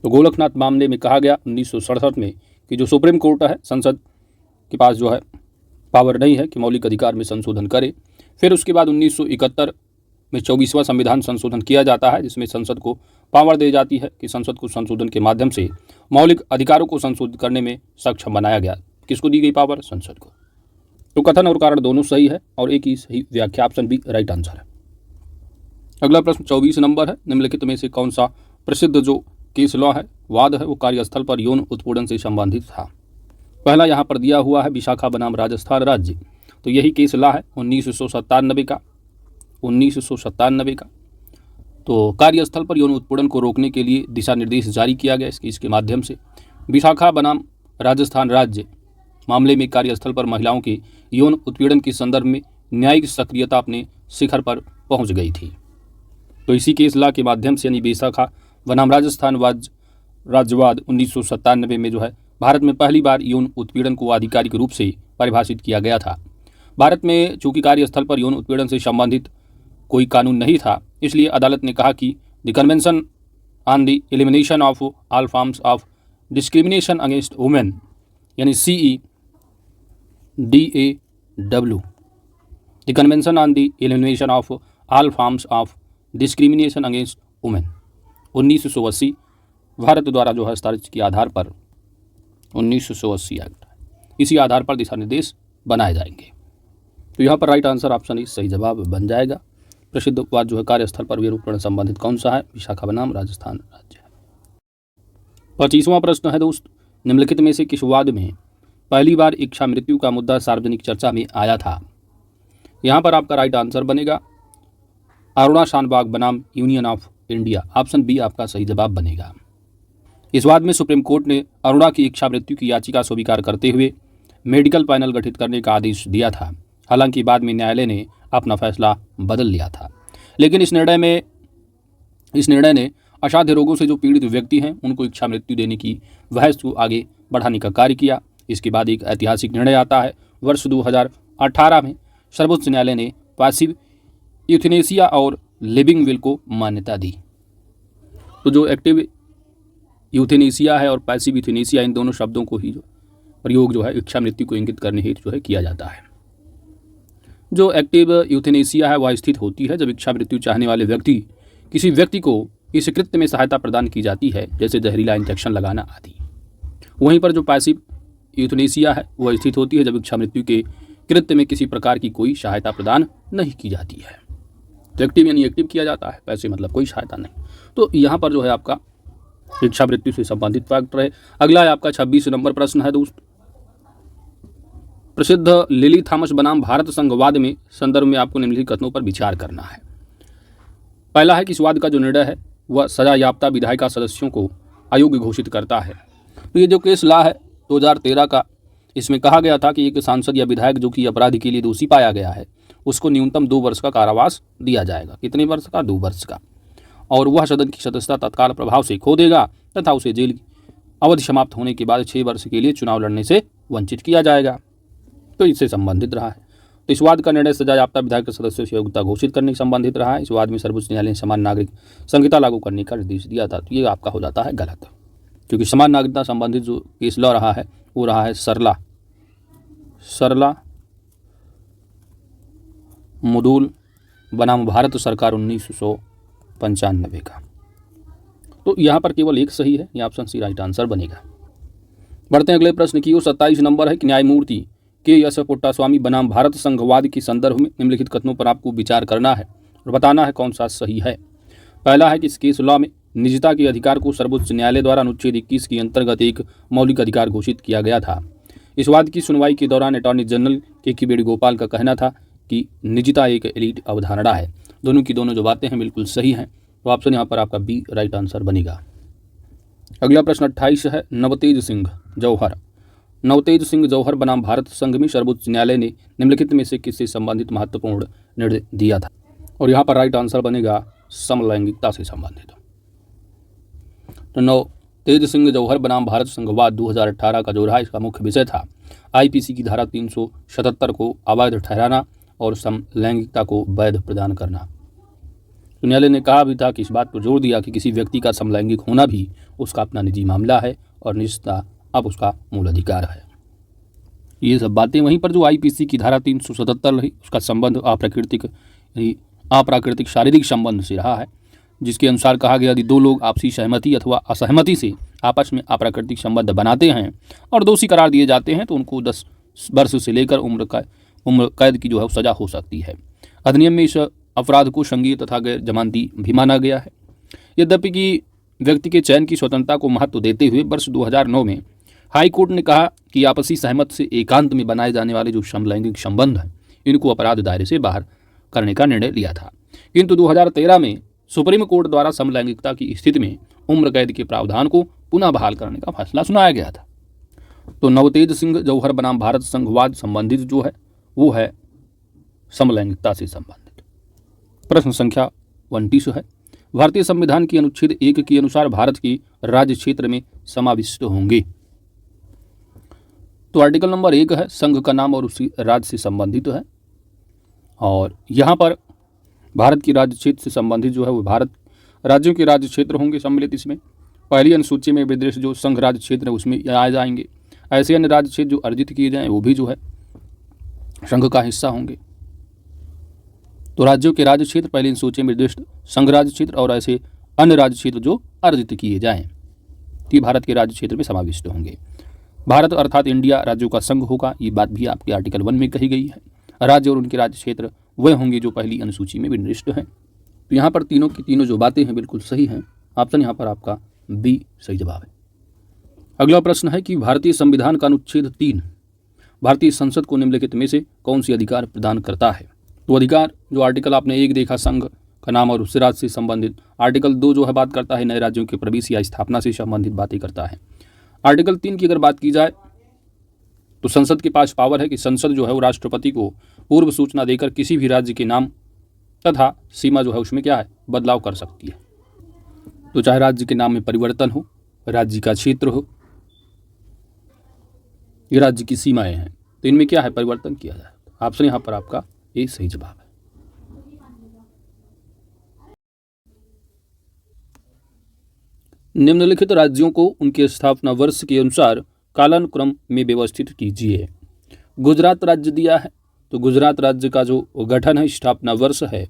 तो गोलकनाथ मामले में कहा गया 1967 में कि जो सुप्रीम कोर्ट है, संसद के पास जो है पावर नहीं है कि मौलिक अधिकार में संशोधन करे। फिर उसके बाद 1971 में 24वां संविधान संशोधन किया जाता है, जिसमें संसद को पावर दी जाती है कि संसद को संशोधन के माध्यम से मौलिक अधिकारों को संशोधित करने में सक्षम बनाया गया। किसको दी गई पावर? संसद को। तो कथन और कारण दोनों सही है और एक ही सही व्याख्या, ऑप्शन बी राइट आंसर है। अगला प्रश्न 24 नंबर है, निम्नलिखित में से कौन सा प्रसिद्ध जो केस लॉ है, वाद है, वो कार्यस्थल पर यौन उत्पीड़न से संबंधित था? पहला यहाँ पर दिया हुआ है विशाखा बनाम राजस्थान राज्य, तो यही केस ला है 1997 का 1997 का। तो कार्यस्थल पर यौन उत्पीड़न को रोकने के लिए दिशा निर्देश जारी किया गया इसके माध्यम से। विशाखा बनाम राजस्थान राज्य मामले में कार्यस्थल पर महिलाओं के यौन उत्पीड़न के संदर्भ में न्यायिक सक्रियता अपने शिखर पर पहुंच गई थी। तो इसी केस ला के माध्यम से यानी विशाखा बनाम राजस्थान राज्यवाद 1997 में जो है भारत में पहली बार यौन उत्पीड़न को आधिकारिक रूप से परिभाषित किया गया था। भारत में चूंकि कार्यस्थल पर यौन उत्पीड़न से संबंधित कोई कानून नहीं था, इसलिए अदालत ने कहा कि the convention on the elimination of all forms of discrimination against women यानी CEDAW, the convention on the elimination of all forms of discrimination against women 1980 Bharat द्वारा जो हस्ताक्षर के आधार पर 1980 एक्ट, इसी आधार पर दिशा निर्देश बनाए जाएंगे। तो यहाँ पर राइट आंसर ऑप्शन इस सही जवाब बन जाएगा। प्रसिद्ध वाद जो है कार्यस्थल पर यौन उत्पीड़न संबंधित कौन सा है? विशाखा बनाम राजस्थान राज्य है। 25वां प्रश्न है दोस्त, निम्नलिखित में से किस वाद में पहली बार इच्छा मृत्यु का मुद्दा सार्वजनिक चर्चा में आया था? यहाँ पर आपका राइट आंसर बनेगा अरुणा शानबाग बनाम union of India, option B आपका सही जवाब बनेगा। इस वाद में सुप्रीम कोर्ट ने अरुणा की इच्छा मृत्यु की याचिका स्वीकार करते हुए मेडिकल पैनल गठित करने का आदेश दिया था। हालांकि बाद में न्यायालय ने अपना फैसला बदल लिया था, लेकिन इस निर्णय ने असाध्य रोगों से जो पीड़ित व्यक्ति हैं उनको इच्छा मृत्यु देने की बहस को आगे बढ़ाने का कार्य किया। इसके बाद एक ऐतिहासिक निर्णय आता है वर्ष 2018 में सर्वोच्च न्यायालय ने पैसिव यूथेनेसिया और लिविंग विल को मान्यता दी। तो जो एक्टिव यूथेनेसिया है और पैसिव यूथेनेसिया, इन दोनों शब्दों को ही जो प्रयोग जो है इच्छा मृत्यु को इंगित करने हेतु जो है किया जाता है। जो एक्टिव यूथेनेसिया है वह स्थित होती है जब इच्छा मृत्यु चाहने वाले किसी व्यक्ति को इस कृत्य में सहायता प्रदान की जाती है, जैसे जहरीला इंजेक्शन लगाना आदि। वहीं पर जो पैसिव यूथेनेसिया है वह स्थित होती है जब इच्छा मृत्यु के कृत्य में किसी प्रकार की कोई सहायता प्रदान नहीं की जाती है। तो एक्टिव यानी एक्टिव किया जाता है, पैसिव मतलब कोई सहायता नहीं। तो यहाँ पर जो है आपका इच्छा मृत्यु से संबंधित फैक्टर है। अगला है आपका 26 नंबर प्रश्न है दोस्त, प्रसिद्ध लिली थॉमस बनाम भारत संघवाद में संदर्भ में आपको निम्नलिखित कथनों पर विचार करना है। पहला है कि इस वाद का जो निर्णय है वह सजा याफ्ता विधायिका सदस्यों को अयोग्य घोषित करता है। तो ये जो केस ला है 2013 का, इसमें कहा गया था कि एक सांसद या विधायक जो कि अपराध के लिए दोषी पाया गया है उसको न्यूनतम 2 वर्ष का कारावास दिया जाएगा। कितने वर्ष का? 2 वर्ष का। और वह सदन की सदस्यता तत्काल प्रभाव से खो देगा तथा उसे जेल की अवधि समाप्त होने के बाद 6 वर्ष के लिए चुनाव लड़ने से वंचित किया जाएगा। तो इससे संबंधित रहा है। तो इस वाद का निर्णय सजा याफ्ता विधायक सदस्यों से योग्यता घोषित करने से संबंधित रहा है। इस वाद में सर्वोच्च न्यायालय ने समान नागरिक संहिता लागू करने का निर्देश दिया था। तो ये आपका हो जाता है गलत, क्योंकि समान नागरिकता संबंधित जो केस लॉ रहा है वो रहा है सरला मुदुल बनाम भारत सरकार 1995 का। तो यहाँ पर केवल एक सही है, ये ऑप्शन सी राइट आंसर बनेगा। बढ़ते हैं अगले प्रश्न की ओर। 27 नंबर है कि न्यायमूर्ति के पुट्टास्वामी बनाम भारत संघवाद के संदर्भ में निम्नलिखित कथनों पर आपको विचार करना है और बताना है कौन सा सही है। पहला है कि इस केस लॉ में निजता के अधिकार को सर्वोच्च न्यायालय द्वारा अनुच्छेद 21 के अंतर्गत एक मौलिक अधिकार घोषित किया गया था। इस वाद की सुनवाई के दौरान अटॉर्नी जनरल के वेणुगोपाल का कहना था कि निजता एक एलीट अवधारणा है। दोनों की दोनों जो बातें हैं बिल्कुल सही हैं। तो ऑप्शन यहाँ पर आपका बी राइट आंसर बनेगा। अगला प्रश्न 28 है, नवतेज सिंह जौहर बनाम भारत संघ में सर्वोच्च न्यायालय ने निम्नलिखित में से किससे संबंधित महत्वपूर्ण निर्णय दिया था? और यहाँ पर राइट आंसर बनेगा समलैंगिकता से संबंधित। तो नवतेज सिंह जौहर बनाम भारत संघवाद 2018 का जो रहा इसका मुख्य विषय था IPC की धारा 377 को अवैध ठहराना और समलैंगिकता को वैध प्रदान करना। तो न्यायालय ने कहा भी था कि इस बात पर जोर दिया कि किसी व्यक्ति का समलैंगिक होना भी उसका अपना निजी मामला है और निजता अब उसका मूल अधिकार है। ये सब बातें वहीं पर जो IPC की धारा 377 रही उसका संबंध अप्राकृतिक शारीरिक संबंध से रहा है, जिसके अनुसार कहा गया यदि 2 लोग आपसी सहमति अथवा असहमति से आपस में अप्राकृतिक संबंध बनाते हैं और दोषी करार दिए जाते हैं तो उनको 10 वर्ष से लेकर उम्र कैद की जो है सजा हो सकती है। अधिनियम में इस अपराध को संज्ञेय तथा गैर जमानती भी माना गया है। यद्यपि कि व्यक्ति के चयन की स्वतंत्रता को महत्व देते हुए वर्ष 2009 में हाई कोर्ट ने कहा कि आपसी सहमत से एकांत में बनाए जाने वाले जो समलैंगिक संबंध हैं इनको अपराध दायरे से बाहर करने का निर्णय लिया था। किंतु 2013 में सुप्रीम कोर्ट द्वारा समलैंगिकता की स्थिति में उम्र कैद के प्रावधान को पुनः बहाल करने का फैसला सुनाया गया था। तो नवतेज सिंह जौहर बनाम भारत संघवाद संबंधित जो है वो है समलैंगिकता से संबंधित। प्रश्न संख्या 29 है, भारतीय संविधान की अनुच्छेद 1 के अनुसार भारत के राज्य क्षेत्र में समाविष्ट होंगे। तो आर्टिकल नंबर 1 है, संघ का नाम और उसी राज्य से संबंधित है, और यहाँ पर भारत की राज्य क्षेत्र से संबंधित जो है वो भारत राज्यों के राज्य क्षेत्र होंगे सम्मिलित। इसमें पहली अनुसूची में विदेश जो संघ राज्य क्षेत्र है उसमें आ जाएंगे। ऐसे अन्य राज्य क्षेत्र जो अर्जित किए जाएं वो भी जो है संघ का हिस्सा होंगे। तो राज्यों के राज्य क्षेत्र पहली अनुसूची में निर्दिष्ट संघ राज्य क्षेत्र और ऐसे अन्य राज्य क्षेत्र जो अर्जित किए जाएं कि भारत के राज्य क्षेत्र में समाविष्ट होंगे। भारत अर्थात इंडिया राज्यों का संघ होगा, ये बात भी आपके आर्टिकल 1 में कही गई है। राज्य और उनके राज्य क्षेत्र वह होंगे जो पहली अनुसूची में निर्दिष्ट हैं। तो यहाँ पर तीनों की तीनों जो बातें हैं बिल्कुल सही हैं। ऑप्शन यहाँ पर आपका बी सही जवाब है। अगला प्रश्न है कि भारतीय संविधान का अनुच्छेद 3 भारतीय संसद को निम्नलिखित में से कौन सी अधिकार प्रदान करता है। तो अधिकार जो आर्टिकल आपने 1 देखा संघ का नाम और उससे राज्य से संबंधित, आर्टिकल 2 जो है बात करता है नए राज्यों के प्रवेश या स्थापना से संबंधित बातें करता है। आर्टिकल 3 की अगर बात की जाए तो संसद के पास पावर है कि संसद जो है वो राष्ट्रपति को पूर्व सूचना देकर किसी भी राज्य के नाम तथा सीमा जो है उसमें क्या है बदलाव कर सकती है। तो चाहे राज्य के नाम में परिवर्तन हो, राज्य का क्षेत्र हो, ये राज्य की सीमाएं हैं, तो इनमें क्या है परिवर्तन किया जाए। ऑप्शन यहाँ पर आपका ए सही जवाब है। निम्नलिखित राज्यों को उनके स्थापना वर्ष के अनुसार कालानुक्रम में व्यवस्थित कीजिए। गुजरात राज्य दिया है, तो गुजरात राज्य का जो गठन है स्थापना वर्ष है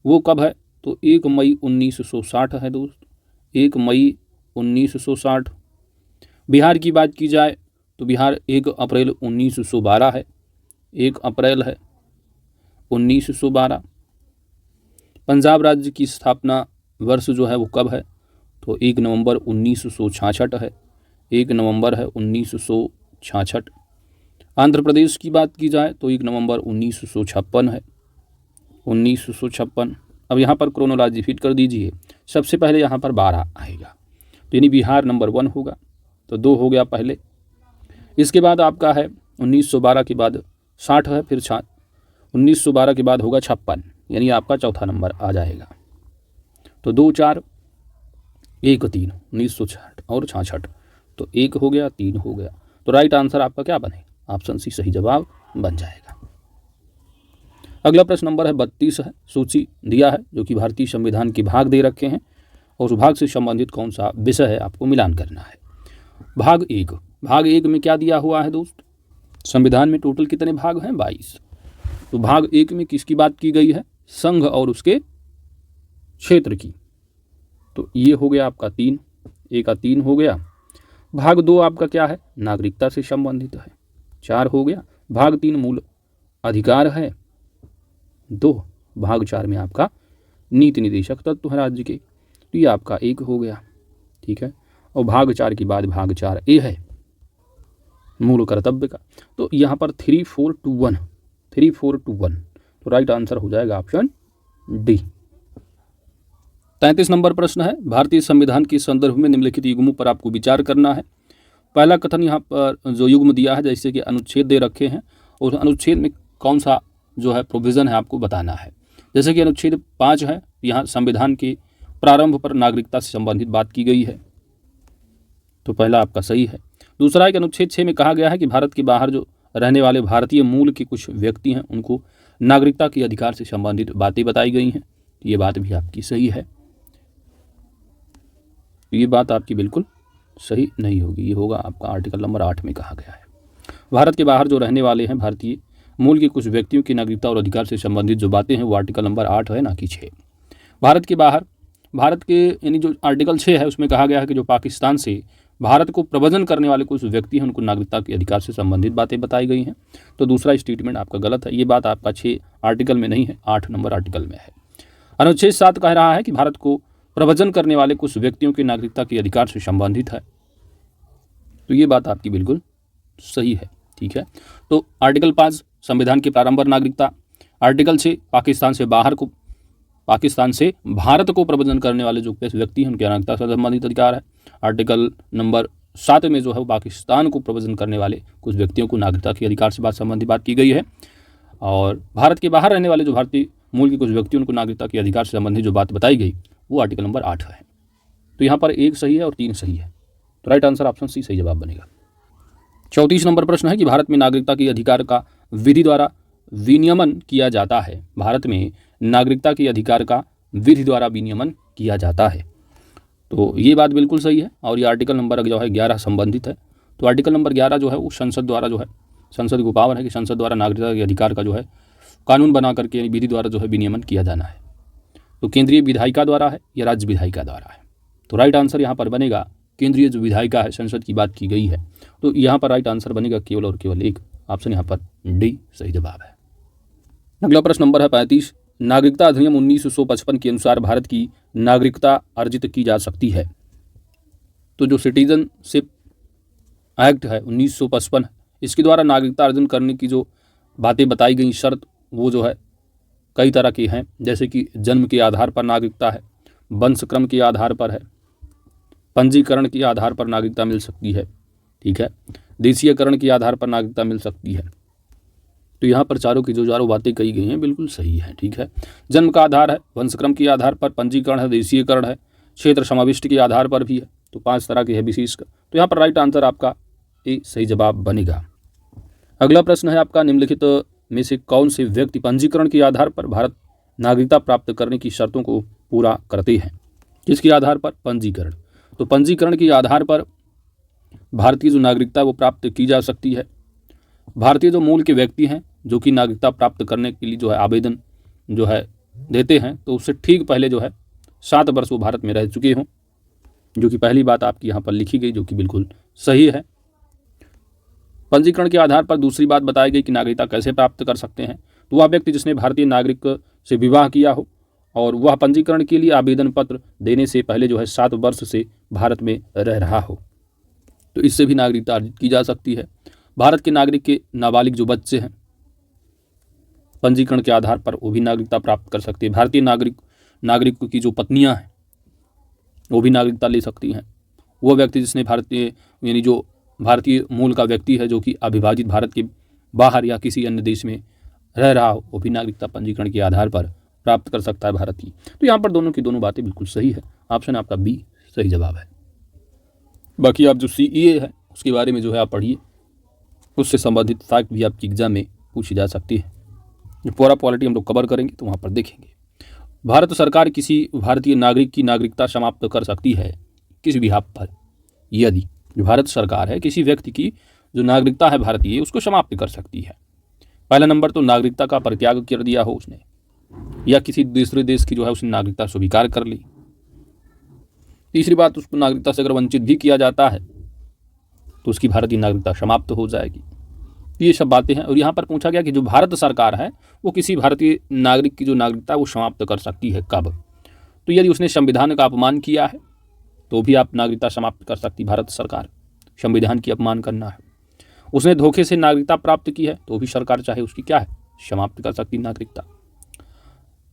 वो कब है, तो 1 मई 1960 है दोस्त, 1 मई 1960। बिहार की बात की जाए तो बिहार 1 अप्रैल 1912 है, 1 अप्रैल है 1912। पंजाब राज्य की स्थापना वर्ष जो है वो कब है, तो 1 नवंबर 1966 है, 1 नवंबर है 1966। आंध्र प्रदेश की बात की जाए तो 1 नवंबर 1956 है, 1956। अब यहाँ पर क्रोनोलॉजी फिट कर दीजिए, सबसे पहले यहाँ पर 12 आएगा, तो यानी बिहार नंबर 1 होगा, तो 2 हो गया पहले। इसके बाद आपका है 1912 के बाद 60 है, फिर 1912 के बाद होगा 56, यानी आपका चौथा नंबर आ जाएगा। तो 2 4 1 3 1960 और 66, तो 1 हो गया 3 हो गया, तो राइट आंसर आपका क्या बने, ऑप्शन सी सही जवाब बन जाएगा। अगला प्रश्न नंबर है 32 है, सूची दिया है जो कि भारतीय संविधान के भाग दे रखे हैं और उस भाग से संबंधित कौन सा विषय है आपको मिलान करना है। भाग 1 में क्या दिया हुआ है दोस्त, संविधान में टोटल कितने भाग हैं 22। तो भाग 1 में किसकी बात की गई है, संघ और उसके क्षेत्र की, तो ये हो गया आपका 3, ए का 3 हो गया। भाग 2 आपका क्या है, नागरिकता से संबंधित है, 4 हो गया। भाग 3 मूल अधिकार है, 2। भाग 4 में आपका नीति निदेशक तत्व है राज्य के, तो ये आपका 1 हो गया, ठीक है। और भाग 4 के बाद भाग 4 ए है मूल कर्तव्य का, तो यहाँ पर 3 4 2 1, तो राइट आंसर हो जाएगा ऑप्शन डी। 33 नंबर प्रश्न है, भारतीय संविधान के संदर्भ में निम्नलिखित युग्मों पर आपको विचार करना है। पहला कथन यहाँ पर जो युग्म दिया है जैसे कि अनुच्छेद दे रखे हैं और अनुच्छेद में कौन सा जो है प्रोविज़न है आपको बताना है। जैसे कि अनुच्छेद 5 है, यहाँ संविधान के प्रारंभ पर नागरिकता से संबंधित बात की गई है, तो पहला आपका सही है। दूसरा है कि अनुच्छेद 6 में कहा गया है कि भारत के बाहर जो रहने वाले भारतीय मूल के कुछ व्यक्ति हैं उनको नागरिकता के अधिकार से संबंधित बातें बताई गई हैं, ये बात भी आपकी सही है। ये बात आपकी बिल्कुल सही नहीं होगी, ये होगा आपका आर्टिकल नंबर 8 में कहा गया है भारत के बाहर जो रहने वाले हैं भारतीय मूल के कुछ व्यक्तियों की नागरिकता और अधिकार से संबंधित जो बातें हैं वो आर्टिकल नंबर 8 है, ना कि 6। भारत के बाहर, भारत के यानी जो आर्टिकल 6 है उसमें कहा गया है कि जो पाकिस्तान से भारत को प्रव्रजन करने वाले कुछ व्यक्ति हैं उनको नागरिकता के अधिकार से संबंधित बातें बताई गई हैं, तो दूसरा स्टेटमेंट आपका गलत है, ये बात आपका 6 आर्टिकल में नहीं है, 8 नंबर आर्टिकल में है। अनुच्छेद 7 कह रहा है कि भारत को प्रव्रजन करने वाले कुछ व्यक्तियों की नागरिकता के अधिकार से संबंधित है, तो ये बात आपकी बिल्कुल सही है। ठीक है, तो आर्टिकल 5 संविधान के प्रारंभ और नागरिकता, आर्टिकल 6 पाकिस्तान से भारत को प्रबंधन करने वाले जो व्यक्ति हैं उनके नागरिकता से संबंधित अधिकार है। आर्टिकल नंबर 7 में जो है वो पाकिस्तान को प्रबंधन करने वाले कुछ व्यक्तियों को नागरिकता के अधिकार से संबंधित बात की गई है। और भारत के बाहर रहने वाले जो भारतीय मूल के कुछ व्यक्ति उनको नागरिकता के अधिकार से संबंधित जो बात बताई गई वो आर्टिकल नंबर 8 है। तो यहाँ पर 1 सही है और 3 सही है, तो राइट आंसर ऑप्शन सी सही जवाब बनेगा। 34 नंबर प्रश्न है कि भारत में नागरिकता के अधिकार का विधि द्वारा विनियमन किया जाता है। भारत में नागरिकता के अधिकार का विधि द्वारा विनियमन किया जाता है। तो ये बात बिल्कुल सही है और ये आर्टिकल नंबर जो है 11 संबंधित है। तो आर्टिकल नंबर 11 जो है वो संसद द्वारा जो है, संसद को पावर है कि संसद द्वारा नागरिकता के अधिकार का जो है कानून बना करके विधि द्वारा जो है विनियमन किया जाना है। तो केंद्रीय विधायिका द्वारा है या राज्य विधायिका द्वारा है। तो राइट आंसर यहाँ पर बनेगा केंद्रीय जो विधायिका है, संसद की बात की गई है, तो यहाँ पर राइट आंसर बनेगा केवल और केवल एक ऑप्शन यहाँ पर डी सही जवाब है। अगला प्रश्न नंबर है 35, नागरिकता अधिनियम 1955 के अनुसार भारत की नागरिकता अर्जित की जा सकती है। तो जो सिटीजनशिप एक्ट है 1955, इसके द्वारा नागरिकता अर्जन करने की जो बातें बताई गई शर्त वो जो है कई तरह की हैं, जैसे कि जन्म के आधार पर नागरिकता है, वंशक्रम के आधार पर है, पंजीकरण के आधार पर नागरिकता मिल सकती है, ठीक है, देशीयकरण के आधार पर नागरिकता मिल सकती है। तो यहाँ पर चारों की जो चारों बातें कही गई हैं बिल्कुल सही है। ठीक है, जन्म का आधार है, वंशक्रम के आधार पर, पंजीकरण है, देशीयकरण है, क्षेत्र समाविष्ट के आधार पर भी है। तो 5 तरह के है विशेष का। तो यहाँ पर राइट आंसर आपका ए सही जवाब बनेगा। अगला प्रश्न है आपका, निम्नलिखित में से कौन से व्यक्ति पंजीकरण के आधार पर भारत नागरिकता प्राप्त करने की शर्तों को पूरा करते हैं। किसके आधार पर? पंजीकरण। तो पंजीकरण के आधार पर भारतीय जो नागरिकता वो प्राप्त की जा सकती है। भारतीय जो मूल के व्यक्ति हैं जो कि नागरिकता प्राप्त करने के लिए जो है आवेदन जो है देते हैं, तो उससे ठीक पहले जो है 7 वर्ष वो भारत में रह चुके हों, जो कि पहली बात आपकी यहाँ पर लिखी गई, जो कि बिल्कुल सही है। पंजीकरण के आधार पर दूसरी बात बताई गई कि नागरिकता कैसे प्राप्त कर सकते हैं। तो वह व्यक्ति जिसने भारतीय नागरिक से विवाह किया हो और वह पंजीकरण के लिए आवेदन पत्र देने से पहले जो है 7 वर्ष से भारत में रह रहा हो, तो इससे भी नागरिकता अर्जित की जा सकती है। भारत के नागरिक के नाबालिग जो बच्चे हैं पंजीकरण के आधार पर वो भी नागरिकता प्राप्त कर सकते हैं। भारतीय नागरिक की जो पत्नियां हैं वो भी नागरिकता ले सकती हैं। वो व्यक्ति जिसने भारतीय यानी जो भारतीय मूल का व्यक्ति है जो कि अविभाजित भारत के बाहर या किसी अन्य देश में रह रहा हो, वो भी नागरिकता पंजीकरण के आधार पर प्राप्त कर सकता है भारत की। तो यहाँ पर दोनों की दोनों बातें बिल्कुल सही है। ऑप्शन आपका बी सही जवाब है। बाकी आप जो CEA है उसके बारे में जो है आप पढ़िए, उससे संबंधित फैक्ट भी आपकी एग्जाम में पूछी जा सकती है। जो पूरा पॉलिटी हम लोग कवर करेंगे तो वहाँ पर देखेंगे। भारत सरकार किसी भारतीय नागरिक की नागरिकता समाप्त कर सकती है किस बिहाफ पर, यदि जो भारत सरकार है किसी व्यक्ति की जो नागरिकता है भारतीय उसको समाप्त कर सकती है। पहला नंबर तो नागरिकता का परित्याग कर दिया हो उसने, या किसी दूसरे देश की जो है उसने नागरिकता स्वीकार कर ली। तीसरी बात, उसको नागरिकता से अगर वंचित भी किया जाता है तो उसकी भारतीय नागरिकता समाप्त हो जाएगी। ये सब बातें हैं। और यहाँ पर पूछा गया कि जो भारत सरकार है वो किसी भारतीय नागरिक की जो नागरिकता है वो समाप्त कर सकती है कब, तो यदि उसने संविधान का अपमान किया है तो भी आप नागरिकता समाप्त कर सकती भारत सरकार। संविधान की अपमान करना है। उसने धोखे से नागरिकता प्राप्त की है तो भी सरकार चाहे उसकी क्या है समाप्त कर सकती नागरिकता।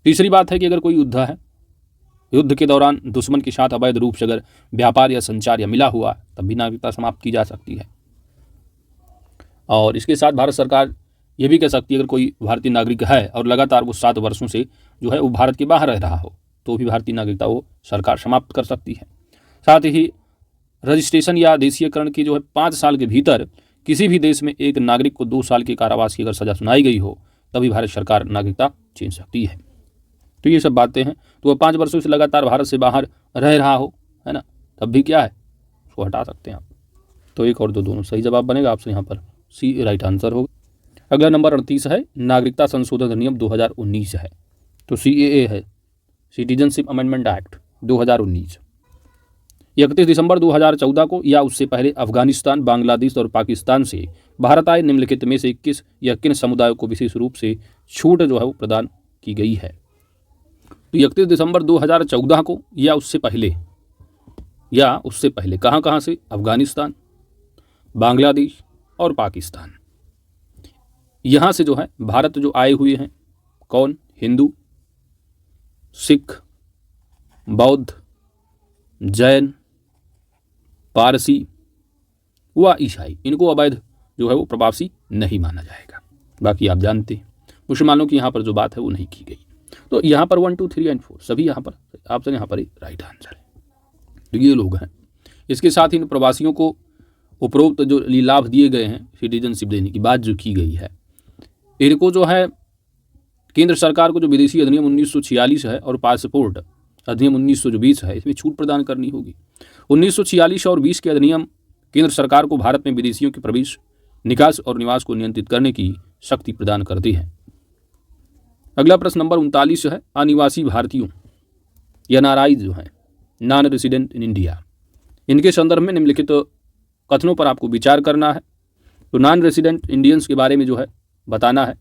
तीसरी बात है कि अगर कोई युद्ध है, युद्ध के दौरान दुश्मन के साथ अवैध रूप से अगर व्यापार या संचार या मिला हुआ तब भी नागरिकता समाप्त की जा सकती है। और इसके साथ भारत सरकार ये भी कह सकती है अगर कोई भारतीय नागरिक है और लगातार वो 7 वर्षों से जो है वो भारत के बाहर रह रहा हो तो भी भारतीय नागरिकता वो सरकार समाप्त कर सकती है। साथ ही रजिस्ट्रेशन या देशीयकरण की जो है 5 साल के भीतर किसी भी देश में एक नागरिक को 2 साल के कारावास की अगर सजा सुनाई गई हो तभी भारत सरकार नागरिकता छीन सकती है। तो ये सब बातें हैं। तो वह 5 वर्षों से लगातार भारत से बाहर रह रहा हो, है ना, तब भी क्या है उसको हटा सकते हैं आप। तो एक और दो दोनों सही जवाब बनेगा। आपसे यहाँ पर सी राइट आंसर होगा। अगला नंबर 38 है, नागरिकता संशोधन अधिनियम 2019 है। तो CAA है, सिटीजनशिप अमेंडमेंट एक्ट 2019। 31 दिसंबर 2014 को या उससे पहले अफगानिस्तान, बांग्लादेश और पाकिस्तान से भारत आए निम्नलिखित में से किस या किन समुदायों को विशेष रूप से छूट जो है वो प्रदान की गई है। तो 31 दिसंबर 2014 को या उससे पहले कहाँ से? अफगानिस्तान, बांग्लादेश और पाकिस्तान। यहाँ से जो है भारत जो आए हुए हैं कौन, हिंदू, सिख, बौद्ध, जैन, पारसी व ईसाई, इनको अवैध जो है वो प्रवासी नहीं माना जाएगा। बाकी आप जानते हैं मुसलमानों की यहाँ पर जो बात है वो नहीं की गई। तो यहाँ पर 1, 2, 3 एंड 4 सभी यहाँ पर ऑप्शन यहाँ पर ही राइट आंसर है। तो ये लोग हैं। इसके साथ ही इन प्रवासियों को उपरोक्त जो लाभ दिए गए हैं सिटीजनशिप देने की बात जो की गई है, इनको जो है केंद्र सरकार को जो विदेशी अधिनियम 1946 है और पासपोर्ट अधिनियम 1920 है इसमें छूट प्रदान करनी होगी। 1946 और 20 के अधिनियम केंद्र सरकार को भारत में विदेशियों के प्रवेश, निकास और निवास को नियंत्रित करने की शक्ति प्रदान करती है। अगला प्रश्न नंबर 39 है, अनिवासी भारतीयों या नाराइज जो है नॉन रेसिडेंट इन इंडिया, इनके संदर्भ में निम्नलिखित कथनों पर आपको विचार करना है। तो नॉन रेसिडेंट इंडियंस के बारे में जो है बताना है।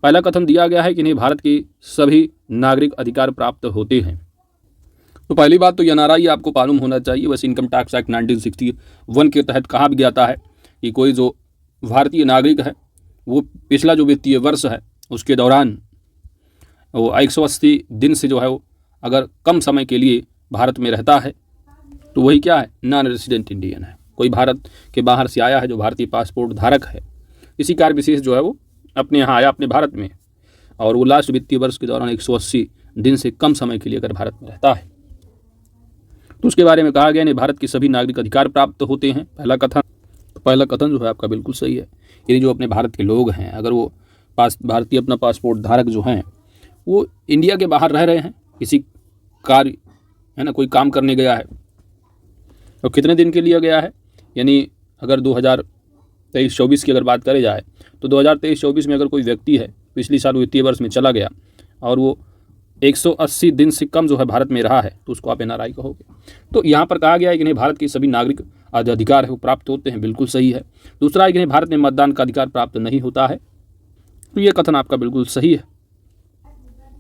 पहला कथन दिया गया है कि इन्हें भारत के सभी नागरिक अधिकार प्राप्त होते हैं। तो पहली बात तो एनआरआई आपको मालूम होना चाहिए। वैसे इनकम टैक्स एक्ट 1961 के तहत कहा भी जाता है कि कोई जो भारतीय नागरिक है वो पिछला जो वित्तीय वर्ष है उसके दौरान वो 180 दिन से जो है वो अगर कम समय के लिए भारत में रहता है तो वही क्या है, नॉन रेसिडेंट इंडियन है। कोई भारत के बाहर से आया है जो भारतीय पासपोर्ट धारक है, इसी कार्य विशेष जो है वो अपने यहाँ आया अपने भारत में और वो लास्ट वित्तीय वर्ष के दौरान 180 दिन से कम समय के लिए अगर भारत में रहता है तो उसके बारे में कहा गया, इन्हें भारत के सभी नागरिक अधिकार प्राप्त होते हैं। पहला कथन जो है आपका बिल्कुल सही है। यानी जो अपने भारत के लोग हैं अगर वो भारतीय अपना पासपोर्ट धारक जो हैं वो इंडिया के बाहर रह रहे हैं, किसी कार्य है ना, कोई काम करने गया है तो कितने दिन के लिए गया है, यानी अगर 2023-24 की अगर बात करी जाए तो 2023-24 में अगर कोई व्यक्ति है पिछली साल वित्तीय वर्ष में चला गया और वो 180 दिन से कम जो है भारत में रहा है तो उसको आप एनआरआई कहोगे। तो यहाँ पर कहा गया है कि इन्हें भारत के सभी नागरिक अधिकार है वो प्राप्त होते हैं, बिल्कुल सही है। दूसरा है कि इन्हें भारत में मतदान का अधिकार प्राप्त नहीं होता है, तो ये कथन आपका बिल्कुल सही है।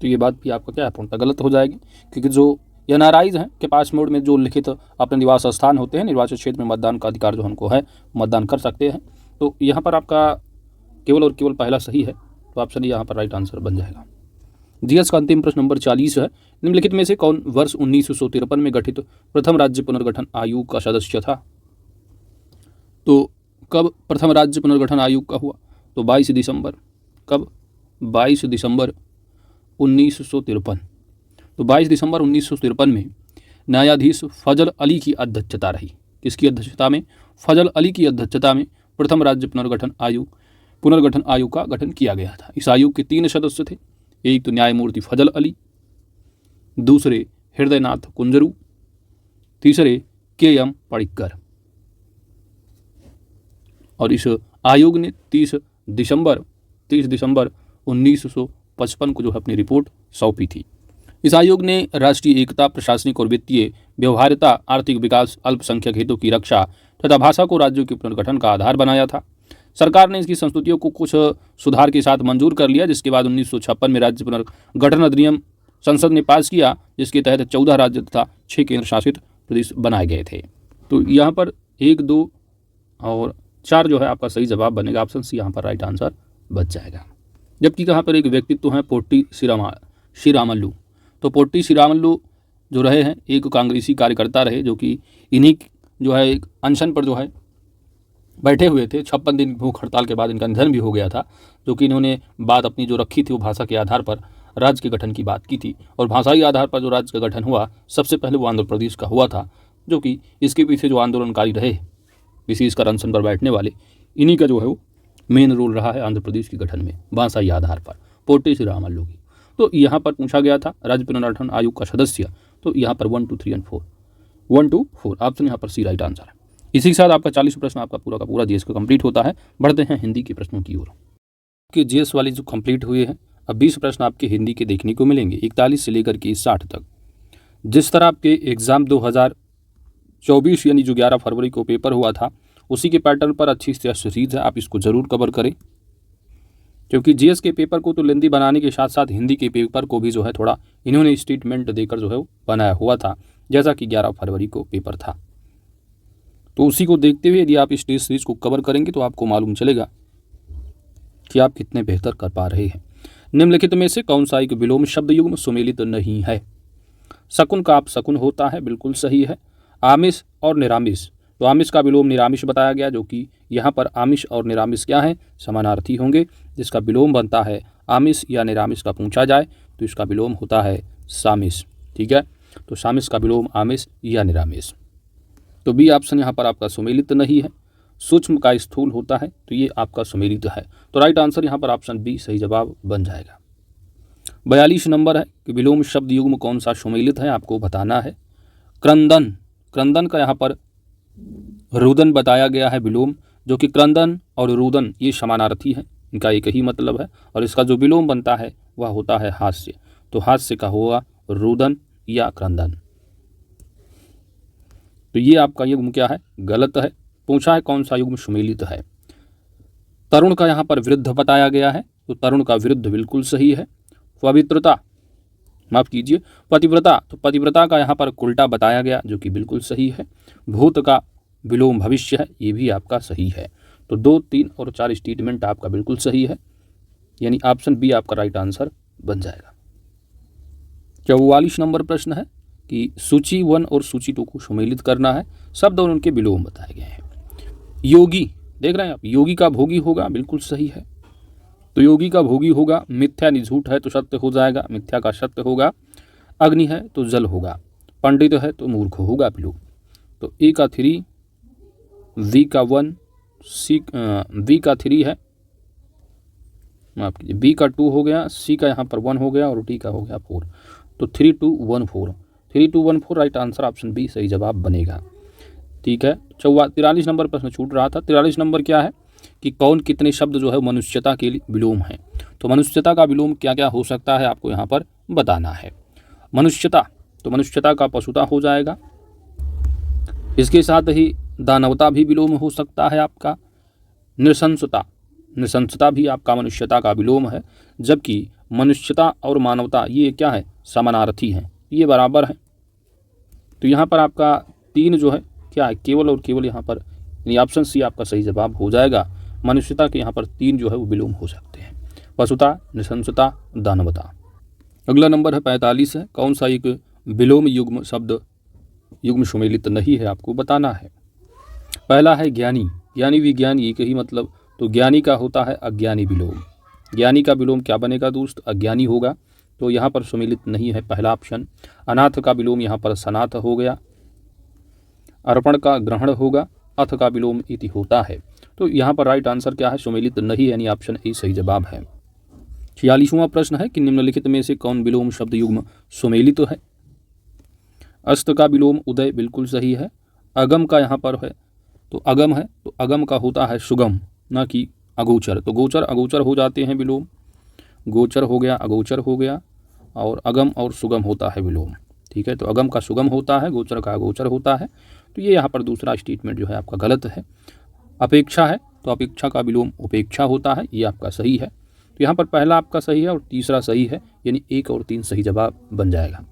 तो ये बात भी आपका क्या है, पूर्णतः गलत हो जाएगी, क्योंकि जो एनआरआईज हैं के पासपोर्ट में जो लिखित अपने निवास स्थान होते हैं, निर्वाचन क्षेत्र में मतदान का अधिकार जो हमको है मतदान कर सकते हैं। तो यहाँ पर आपका केवल और केवल पहला सही है, तो ऑप्शन यहाँ पर राइट आंसर बन जाएगा। जीएस का अंतिम प्रश्न नंबर 40 है, निम्नलिखित में से कौन वर्ष 1953 में गठित प्रथम राज्य पुनर्गठन आयोग का सदस्य था। तो कब प्रथम राज्य पुनर्गठन आयोग का हुआ, तो 22 दिसंबर, कब 22 दिसंबर 1953। तो 22 दिसंबर 1953 में न्यायाधीश फजल अली की अध्यक्षता रही। किसकी अध्यक्षता में, फजल अली की अध्यक्षता में प्रथम राज्य पुनर्गठन आयोग का गठन किया गया था। इस आयोग के 3 सदस्य थे, एक तो न्यायमूर्ति फजल अली, दूसरे हृदयनाथ कुंजरू, तीसरे के.एम. पडिक्कर। और इस आयोग ने 30 दिसंबर 1955 को जो है अपनी रिपोर्ट सौंपी थी। इस आयोग ने राष्ट्रीय एकता, प्रशासनिक और वित्तीय व्यवहार्यता, आर्थिक विकास, अल्पसंख्यक हितों की रक्षा तथा भाषा को राज्यों के पुनर्गठन का आधार बनाया था। सरकार ने इसकी संस्तुतियों को कुछ सुधार के साथ मंजूर कर लिया, जिसके बाद 1956 में राज्य पुनर्गठन अधिनियम संसद ने पास किया, जिसके तहत 14 राज्य तथा 6 केंद्र शासित प्रदेश बनाए गए थे। तो यहाँ पर 1, 2 और 4 जो है आपका सही जवाब बनेगा, ऑप्शन सी यहाँ पर राइट आंसर बच जाएगा। जबकि यहाँ पर एक व्यक्तित्व है पोट्टी श्रीरामल्लू। तो पोट्टी श्रीरामल्लू जो रहे हैं एक कांग्रेसी कार्यकर्ता रहे, जो कि इन्हीं जो है एक अनशन पर जो है बैठे हुए थे। 56 दिन भूख हड़ताल के बाद इनका निधन भी हो गया था, जो कि इन्होंने बात अपनी जो रखी थी वो भाषा के आधार पर राज्य के गठन की बात की थी। और भाषाई आधार पर जो राज्य का गठन हुआ सबसे पहले वो आंध्र प्रदेश का हुआ था, जो कि इसके पीछे जो आंदोलनकारी रहे विशेषकर अनशन पर बैठने वाले, इन्हीं का जो है वो मेन रोल रहा है आंध्र प्रदेश के गठन में भाषाई आधार पर, पोट्टी श्रीरामल्लू की। तो यहाँ पर पूछा गया था राज्य पुनर्गठन आयोग का सदस्य, तो यहाँ पर 1, 2, 3 एंड 4 1, 2, 4 ऑप्शन यहाँ पर सी राइट आंसर है। इसी के साथ आपका 40 प्रश्न आपका पूरा का पूरा जीएस का कंप्लीट होता है। बढ़ते हैं हिंदी के प्रश्नों की ओर। कि जीएस वाली जो कंप्लीट हुए हैं, अब 20 प्रश्न आपके हिंदी के देखने को मिलेंगे 41 से लेकर के 60 तक। जिस तरह आपके एग्ज़ाम 2024 यानी जो 11 फरवरी को पेपर हुआ था उसी के पैटर्न पर अच्छी से सीरीज है, आप इसको ज़रूर कवर करें, क्योंकि जीएस के पेपर को तो लेंदी बनाने के साथ साथ हिंदी के पेपर को भी जो है थोड़ा इन्होंने स्टेटमेंट देकर जो है वो बनाया हुआ था, जैसा कि 11 फरवरी को पेपर था। तो उसी को देखते हुए यदि आप इस टेस्ट सीरीज को कवर करेंगे तो आपको मालूम चलेगा कि आप कितने बेहतर कर पा रहे हैं। निम्नलिखित में से कौन सा एक विलोम शब्द युग्म सुमेलित नहीं है? शकुन का आप शकुन होता है, बिल्कुल सही है। आमिष और निरामिष, तो आमिष का विलोम निरामिष बताया गया, जो कि यहाँ पर आमिष और निरामिष क्या है? समानार्थी होंगे। जिसका विलोम बनता है आमिष या निरामिष का पूछा जाए तो इसका विलोम होता है सामिष। ठीक है, तो सामिष का विलोम आमिष या निरामिष। तो बी ऑप्शन यहाँ पर आपका सुमेलित नहीं है। सूक्ष्म का स्थूल होता है, तो ये आपका सुमेलित है। तो राइट आंसर यहाँ पर ऑप्शन बी सही जवाब बन जाएगा। 42 नंबर है कि विलोम शब्द युग्म कौन सा सुमेलित है, आपको बताना है। क्रंदन, क्रंदन का यहाँ पर रुदन बताया गया है विलोम, जो कि क्रंदन और रुदन ये समानार्थी है, इनका एक ही मतलब है। और इसका जो विलोम बनता है वह होता है हास्य, तो हास्य का होगा रुदन या क्रंदन। तो ये आपका युग्म क्या है? गलत है। पूछा है कौन सा युग्म सुमेलित है। तरुण का यहाँ पर वृद्ध बताया गया है, तो तरुण का वृद्ध बिल्कुल सही है। पवित्रता, माफ कीजिए पतिव्रता, तो पतिव्रता का यहाँ पर उल्टा बताया गया, जो कि बिल्कुल सही है। भूत का विलोम भविष्य है, ये भी आपका सही है। तो 2, 3 और 4 स्टेटमेंट आपका बिल्कुल सही है, यानी ऑप्शन बी आपका राइट आंसर बन जाएगा। 44 नंबर प्रश्न है कि सूची 1 और सूची 2 को सुमेलित करना है। शब्द और उनके विलोम बताए गए हैं। योगी, देख रहे हैं आप, योगी का भोगी होगा, बिल्कुल सही है। तो योगी का भोगी होगा। मिथ्या नि झूठ है तो सत्य हो जाएगा, मिथ्या का सत्य होगा। अग्नि है तो जल होगा। पंडित है तो मूर्ख होगा विलोम। तो ए का 3, वी का 1, सी वी का 3 है, माफ कीजिए बी का 2 हो गया, सी का यहाँ पर 1 हो गया और डी का हो गया 4। तो 3, 2, 1, 4, 3, 2, 1, 4 राइट आंसर ऑप्शन बी सही जवाब बनेगा। ठीक है, 43 नंबर प्रश्न छूट रहा था। 43 नंबर क्या है कि कौन कितने शब्द जो है मनुष्यता के लिए विलोम है। तो मनुष्यता का विलोम क्या क्या हो सकता है आपको यहाँ पर बताना है। मनुष्यता, तो मनुष्यता का पशुता हो जाएगा। इसके साथ ही दानवता भी विलोम हो सकता है आपका। नृशंसता, नृशंसता भी आपका मनुष्यता का विलोम है। जबकि मनुष्यता और मानवता ये क्या है? समानार्थी हैं, ये बराबर हैं। तो यहाँ पर आपका 3 जो है क्या है? केवल और केवल यहाँ पर, यानी ऑप्शन सी आपका सही जवाब हो जाएगा। मनुष्यता के यहाँ पर 3 जो है वो विलोम हो सकते हैं, पशुता, नृशंसता, दानवता। अगला नंबर है 45 है। कौन सा एक विलोम युग्म शब्द युग्म सुमेलित नहीं है, आपको बताना है। पहला है ज्ञानी, ज्ञानी विज्ञानी एक ही मतलब, तो ज्ञानी का होता है अज्ञानी विलोम। ज्ञानी का विलोम क्या बनेगा दोस्त? अज्ञानी होगा, तो यहाँ पर सुमेलित नहीं है पहला ऑप्शन। अनाथ का विलोम यहाँ पर सनाथ हो गया। अर्पण का ग्रहण होगा, अथ का विलोम इति होता है। तो यहाँ पर राइट आंसर क्या है? सुमेलित नहीं, यानी ऑप्शन ए सही जवाब है। 46वां प्रश्न है कि निम्नलिखित में से कौन विलोम शब्द युग्म सुमेलित है। अस्त का विलोम उदय बिल्कुल सही है। अगम का यहाँ पर है, तो अगम है, तो अगम का होता है सुगम, ना कि अगोचर। तो गोचर अगोचर हो जाते हैं विलोम, गोचर हो गया, अगोचर हो गया, और अगम और सुगम होता है विलोम। ठीक है, तो अगम का सुगम होता है, गोचर का अगोचर होता है। तो ये यहाँ पर दूसरा स्टेटमेंट जो है आपका गलत है। अपेक्षा है, तो अपेक्षा का विलोम उपेक्षा होता है, ये आपका सही है। तो यहाँ पर पहला आपका सही है और तीसरा सही है, यानी 1 और 3 सही जवाब बन जाएगा।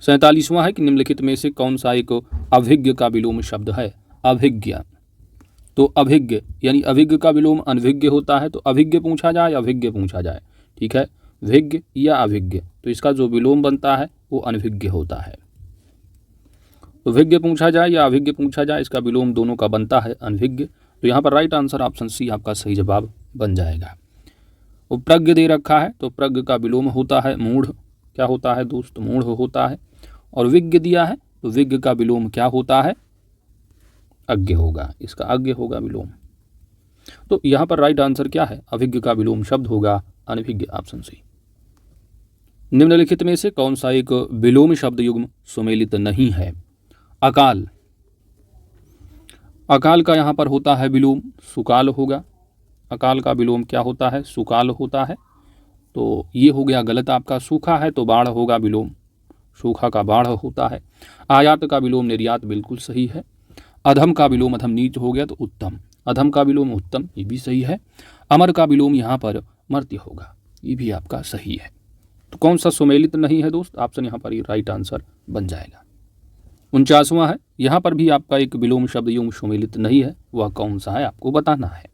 47वां है कि निम्नलिखित में से कौन सा एक अभिज्ञ का विलोम शब्द है। अभिज्ञ, तो अभिज्ञ यानी अभिज्ञ का विलोम अनभिज्ञ होता है। तो अभिज्ञ पूछा जाए या अभिज्ञ पूछा जाए, ठीक है, विज्ञ या अभिज्ञ, तो इसका जो विलोम बनता है वो अनभिज्ञ होता है। तो विज्ञ पूछा जाए या अभिज्ञ पूछा जाए, इसका विलोम दोनों का बनता है अनभिज्ञ। तो यहाँ पर राइट आंसर ऑप्शन सी आपका सही जवाब बन जाएगा। वो प्रज्ञ दे रखा है, तो प्रज्ञ का विलोम होता है मूढ़, क्या होता है दोस्त? मूढ़ होता है। और विज्ञ दिया है, तो विज्ञ का विलोम क्या होता है? अज्ञ होगा, इसका अज्ञ होगा विलोम। तो यहाँ पर राइट आंसर क्या है? अभिज्ञ का विलोम शब्द होगा अनभिज्ञ, ऑप्शन सी। निम्नलिखित में से कौन सा एक विलोम शब्द युग्म सुमेलित नहीं है। अकाल, अकाल का यहाँ पर होता है विलोम सुकाल होगा। अकाल का विलोम क्या होता है? सुकाल होता है। तो ये हो गया गलत आपका। सूखा है तो बाढ़ होगा विलोम, सूखा का बाढ़ होता है। आयात का विलोम निर्यात बिल्कुल सही है। अधम का विलोम अधम नीच हो गया तो उत्तम, अधम का विलोम उत्तम, ये भी सही है। अमर का विलोम यहाँ पर मर्त्य होगा, ये भी आपका सही है। तो कौन सा सुमेलित नहीं है दोस्त? ऑप्शन यहाँ पर ये राइट आंसर बन जाएगा। 49वां है, यहाँ पर भी आपका एक विलोम शब्द युग्म सुमेलित नहीं है, वह कौन सा है आपको बताना है।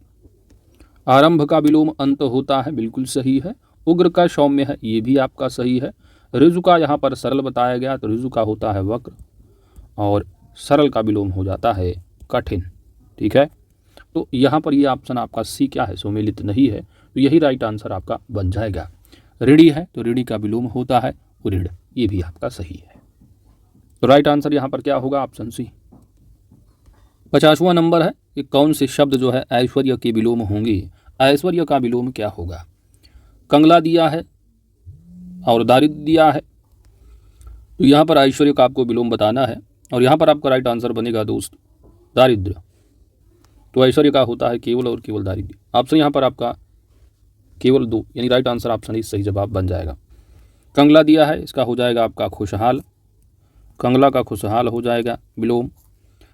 आरंभ का विलोम अंत होता है, बिल्कुल सही है। उग्र का सौम्य है, ये भी आपका सही है। ऋजु का यहाँ पर सरल बताया गया, तो ऋजु का होता है वक्र, और सरल का विलोम हो जाता है कठिन। ठीक है, तो यहाँ पर ये ऑप्शन आपका सी क्या है, सुमेलित नहीं है, तो यही राइट आंसर आपका बन जाएगा। ऋणी है तो ऋणी का विलोम होता है उऋण, ये भी आपका सही है। तो राइट आंसर यहाँ पर क्या होगा, ऑप्शन सी। 50वां नंबर है कि कौन से शब्द जो है ऐश्वर्य के विलोम होंगे। ऐश्वर्य का विलोम क्या होगा। कंगला दिया है और दारिद्र्य दिया है, तो यहाँ पर ऐश्वर्य का आपको विलोम बताना है, और यहाँ पर आपका राइट आंसर बनेगा दोस्त दारिद्र्य। तो ऐश्वर्य का होता है केवल और केवल दारिद्र्य। ऑप्शन यहाँ पर आपका केवल 2, यानी राइट आंसर ऑप्शन ही सही जवाब बन जाएगा। कंगला दिया है, इसका हो जाएगा आपका खुशहाल, कंगला का खुशहाल हो जाएगा विलोम।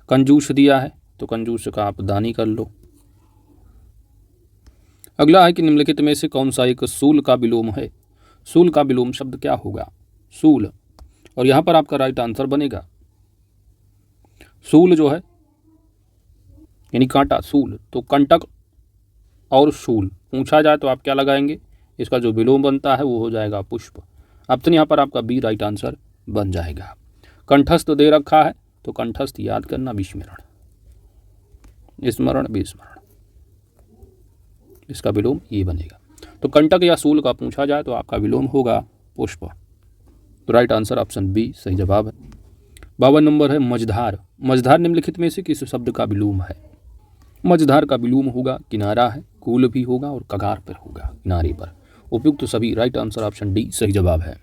कंजूस दिया है तो कंजूस का आप दानी कर लो। अगला है कि निम्नलिखित में से कौन सा एक सूल का विलोम है। सूल का विलोम शब्द क्या होगा, सूल, और यहाँ पर आपका राइट आंसर बनेगा सूल जो है यानी कांटा, सूल, तो कंटक और शूल पूछा जाए तो आप क्या लगाएंगे, इसका जो विलोम बनता है वो हो जाएगा पुष्प। ऑप्शन यहाँ पर आपका बी राइट आंसर बन जाएगा। कंठस्थ दे रखा है तो कंठस्थ याद करना, विस्मरण, स्मरण, विस्मरण, इसका विलोम ये बनेगा। तो कंटक या सूल का पूछा जाए तो आपका विलोम होगा पुष्प। तो राइट आंसर ऑप्शन बी सही जवाब है। 52 नंबर है मझधार। मझधार निम्नलिखित में से किस शब्द का विलोम है। मझधार का विलोम होगा किनारा है, कूल भी होगा और कगार पर होगा, किनारे पर। उपयुक्त तो सभी, राइट आंसर ऑप्शन डी सही जवाब है।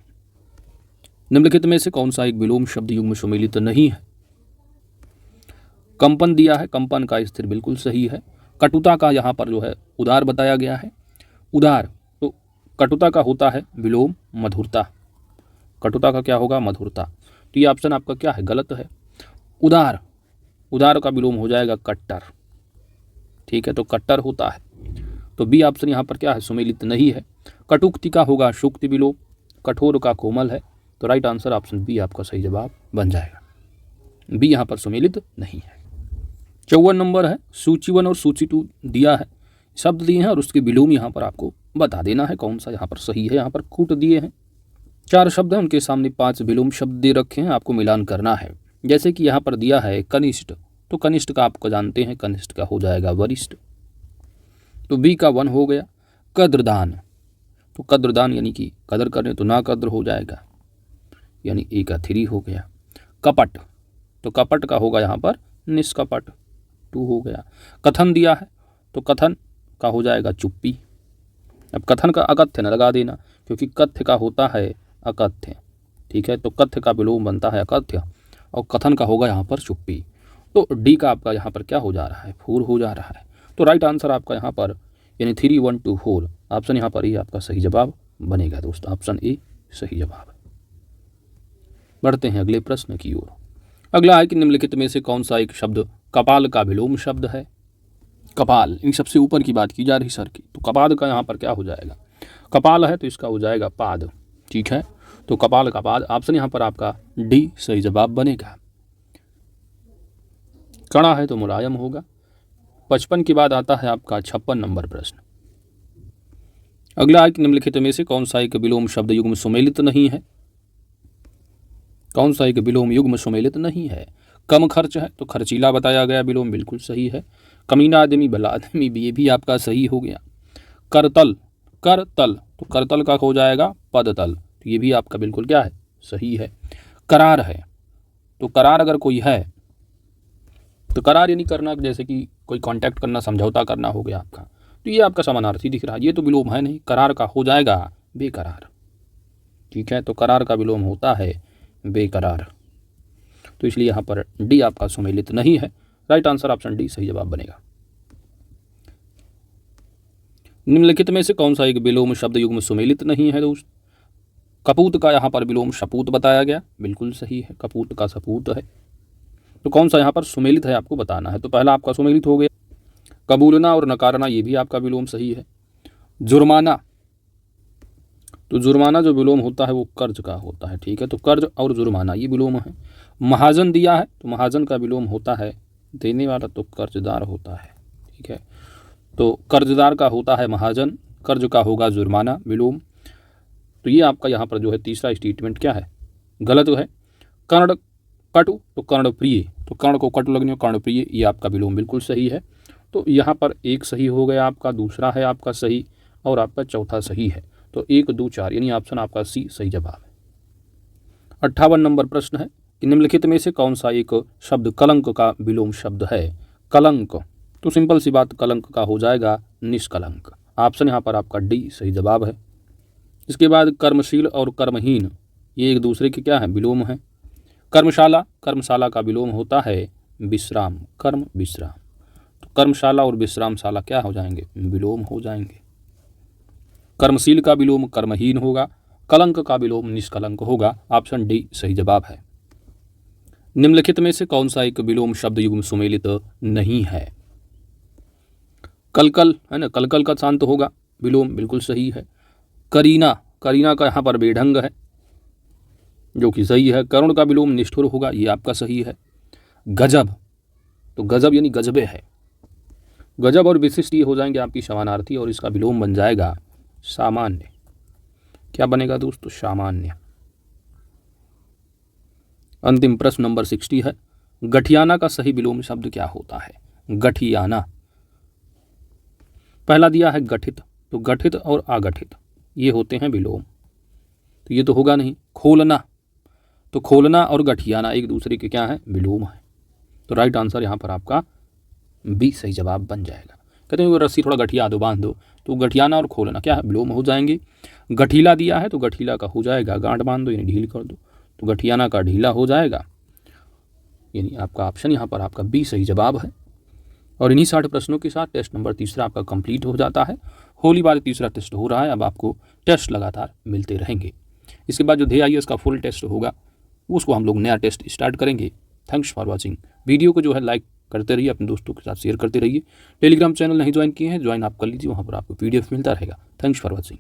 निम्नलिखित में से कौन सा एक विलोम शब्द युग्म सुमेलित नहीं है। कंपन दिया है, कंपन का स्थिर बिल्कुल सही है। कटुता का यहाँ पर जो है उदार बताया गया है, उदार, तो कटुता का होता है विलोम मधुरता। कटुता का क्या होगा, मधुरता। तो ये ऑप्शन आपका क्या है, गलत है। उदार, उदार का विलोम हो जाएगा कट्टर। ठीक है, तो कट्टर होता है, तो बी ऑप्शन यहाँ पर क्या है, सुमेलित नहीं है। कटुक्ति का होगा शुक्ति विलोम, कठोर का कोमल है, तो राइट आंसर ऑप्शन बी आपका सही जवाब बन जाएगा। बी यहाँ पर सुमेलित नहीं है। 54 नंबर है सूची 1 और सूची 2 दिया है, शब्द दिए हैं और उसके विलोम यहाँ पर आपको बता देना है कौन सा यहाँ पर सही है। यहाँ पर कूट दिए हैं, 4 शब्द हैं, उनके सामने 5 विलोम शब्द दे रखे हैं, आपको मिलान करना है। जैसे कि यहाँ पर दिया है कनिष्ठ, तो कनिष्ठ का आपको जानते हैं, कनिष्ठ का हो जाएगा वरिष्ठ, तो बी का 1 हो गया। कद्रदान, तो कद्रदान यानी कि कदर करें तो ना कद्र हो जाएगा, यानी ए का 3 हो गया। कपट, तो कपट का होगा यहाँ पर निष्कपट, 2 हो गया। कथन दिया है, तो कथन का हो जाएगा चुप्पी। अब कथन का अकथ्य न लगा देना, क्योंकि कथ्य का होता है अकथ्य। ठीक है, तो कथ्य का विलोम बनता है अकथ्य, और कथन का होगा यहाँ पर चुप्पी। तो डी का आपका यहाँ पर क्या हो जा रहा है, 4 हो जा रहा है। तो राइट आंसर आपका यहाँ पर यानी 3, 1, 2, 4 ऑप्शन यहाँ पर ये आपका सही जवाब बनेगा दोस्तों, ऑप्शन ए सही जवाब है। बढ़ते हैं अगले प्रश्न की ओर। अगला है कि निम्नलिखित में से कौन सा एक शब्द कपाल का विलोम शब्द है। कपाल, इन सबसे ऊपर की बात की जा रही सर की, तो कपाद का यहाँ पर क्या हो जाएगा, कपाल है तो इसका हो जाएगा पाद। ठीक है, तो कपाल का पाद, ऑप्शन यहाँ पर आपका डी सही जवाब बनेगा। कड़ा है तो मुलायम होगा। 55 के बाद आता है आपका 56 नंबर प्रश्न। अगला है कि निम्नलिखित में से कौन सा एक विलोम शब्द युग्म सुमेलित नहीं है। कौन सा एक विलोम युग्म सुमेलित नहीं है। कम खर्च है तो खर्चीला बताया गया विलोम, बिल्कुल सही है। कमीना आदमी भला आदमी, ये भी आपका सही हो गया। करतल, करतल, तो करतल का हो जाएगा पदतल, तो ये भी आपका बिल्कुल क्या है, सही है। करार है, तो करार अगर कोई है तो करार यानी करना, जैसे कि कोई कांटेक्ट करना, समझौता करना हो गया आपका, तो ये आपका समानार्थी दिख रहा है, ये तो विलोम है नहीं। करार का हो जाएगा बेकरार। ठीक है, तो करार का विलोम होता है बेकरार, तो इसलिए यहाँ पर डी आपका सुमेलित नहीं है। राइट आंसर ऑप्शन डी सही जवाब बनेगा। निम्नलिखित में से कौन सा एक विलोम शब्द युग्म सुमेलित नहीं है दोस्त। कपूत का यहाँ पर विलोम शपूत बताया गया, बिल्कुल सही है, कपूत का सपूत है। तो कौन सा यहाँ पर सुमेलित है आपको बताना है। तो पहला आपका सुमेलित हो गया कबूलना और नकारना, ये भी आपका विलोम सही है। जुर्माना, तो जुर्माना जो विलोम होता है वो कर्ज का होता है, ठीक है। तो कर्ज और जुर्माना ये विलोम है। महाजन दिया है तो महाजन का विलोम होता है देने वाला, तो कर्जदार होता है, ठीक है। तो कर्जदार का होता है महाजन, कर्ज का होगा जुर्माना विलोम। तो ये आपका यहाँ पर जो है तीसरा स्टेटमेंट क्या है, गलत है। कर्ण कटु तो कर्णप्रिय, तो कर्ण को कटु लगने कर्णप्रिय, ये आपका विलोम बिल्कुल सही है। तो यहाँ पर एक सही हो गया आपका, दूसरा है आपका सही और आपका चौथा सही है। तो 1, 2, 4 यानी ऑप्शन आपका सी सही जवाब है। 58 नंबर प्रश्न है कि निम्नलिखित में से कौन सा एक शब्द कलंक का विलोम शब्द है। कलंक, तो सिंपल सी बात कलंक का हो जाएगा निष्कलंक। ऑप्शन यहाँ पर आपका डी सही जवाब है। इसके बाद कर्मशील और कर्महीन ये एक दूसरे के क्या है, विलोम है। कर्मशाला, कर्मशाला का विलोम होता है विश्राम, कर्म विश्राम। तो कर्मशाला और विश्रामशाला क्या हो जाएंगे, विलोम हो जाएंगे। कर्मशील का विलोम कर्महीन होगा, कलंक का विलोम निष्कलंक होगा। ऑप्शन डी सही जवाब है। निम्नलिखित में से कौन सा एक विलोम शब्द युग्म सुमेलित नहीं है। कलकल है ना, कलकल का शांत होगा विलोम, बिल्कुल सही है। करीना, करीना का यहाँ पर बेढंग है जो कि सही है। करुण का विलोम निष्ठुर होगा, ये आपका सही है। गजब, तो गजब यानी गजबे है। गजब और विशिष्ट ये हो जाएंगे आपकी समानार्थी और इसका विलोम बन जाएगा सामान्य। क्या बनेगा दोस्तों, सामान्य। अंतिम प्रश्न नंबर 60 है, गठियाना का सही विलोम शब्द क्या होता है। गठियाना, पहला दिया है गठित, तो गठित और अगठित ये होते हैं विलोम, तो ये तो होगा नहीं। खोलना, तो खोलना और गठियाना एक दूसरे के क्या है, विलोम है। तो राइट आंसर यहाँ पर आपका बी सही जवाब बन जाएगा। कहते हैं वो रस्सी थोड़ा गठिया दो, बांध दो, तो गठियाना और खोलना क्या है, विलोम हो जाएंगे। गठीला दिया है तो गठीला का हो जाएगा गांठ बांध दो यानी ढील कर दो, तो गठियाना का ढीला हो जाएगा, यानी आपका ऑप्शन यहाँ पर आपका बी सही जवाब है। और इन्हीं 60 प्रश्नों के साथ टेस्ट नंबर तीसरा आपका कंप्लीट हो जाता है। होली बाद तीसरा टेस्ट हो रहा है, अब आपको टेस्ट लगातार मिलते रहेंगे। इसके बाद जो DIS का फुल टेस्ट होगा उसको हम लोग नया टेस्ट स्टार्ट करेंगे। Thanks for watching. वीडियो को जो है लाइक करते रहिए, अपने दोस्तों के साथ शेयर करते रहिए। टेलीग्राम चैनल नहीं ज्वाइन किए हैं, ज्वाइन आप कर लीजिए, वहाँ पर आपको PDF मिलता रहेगा। Thanks for watching.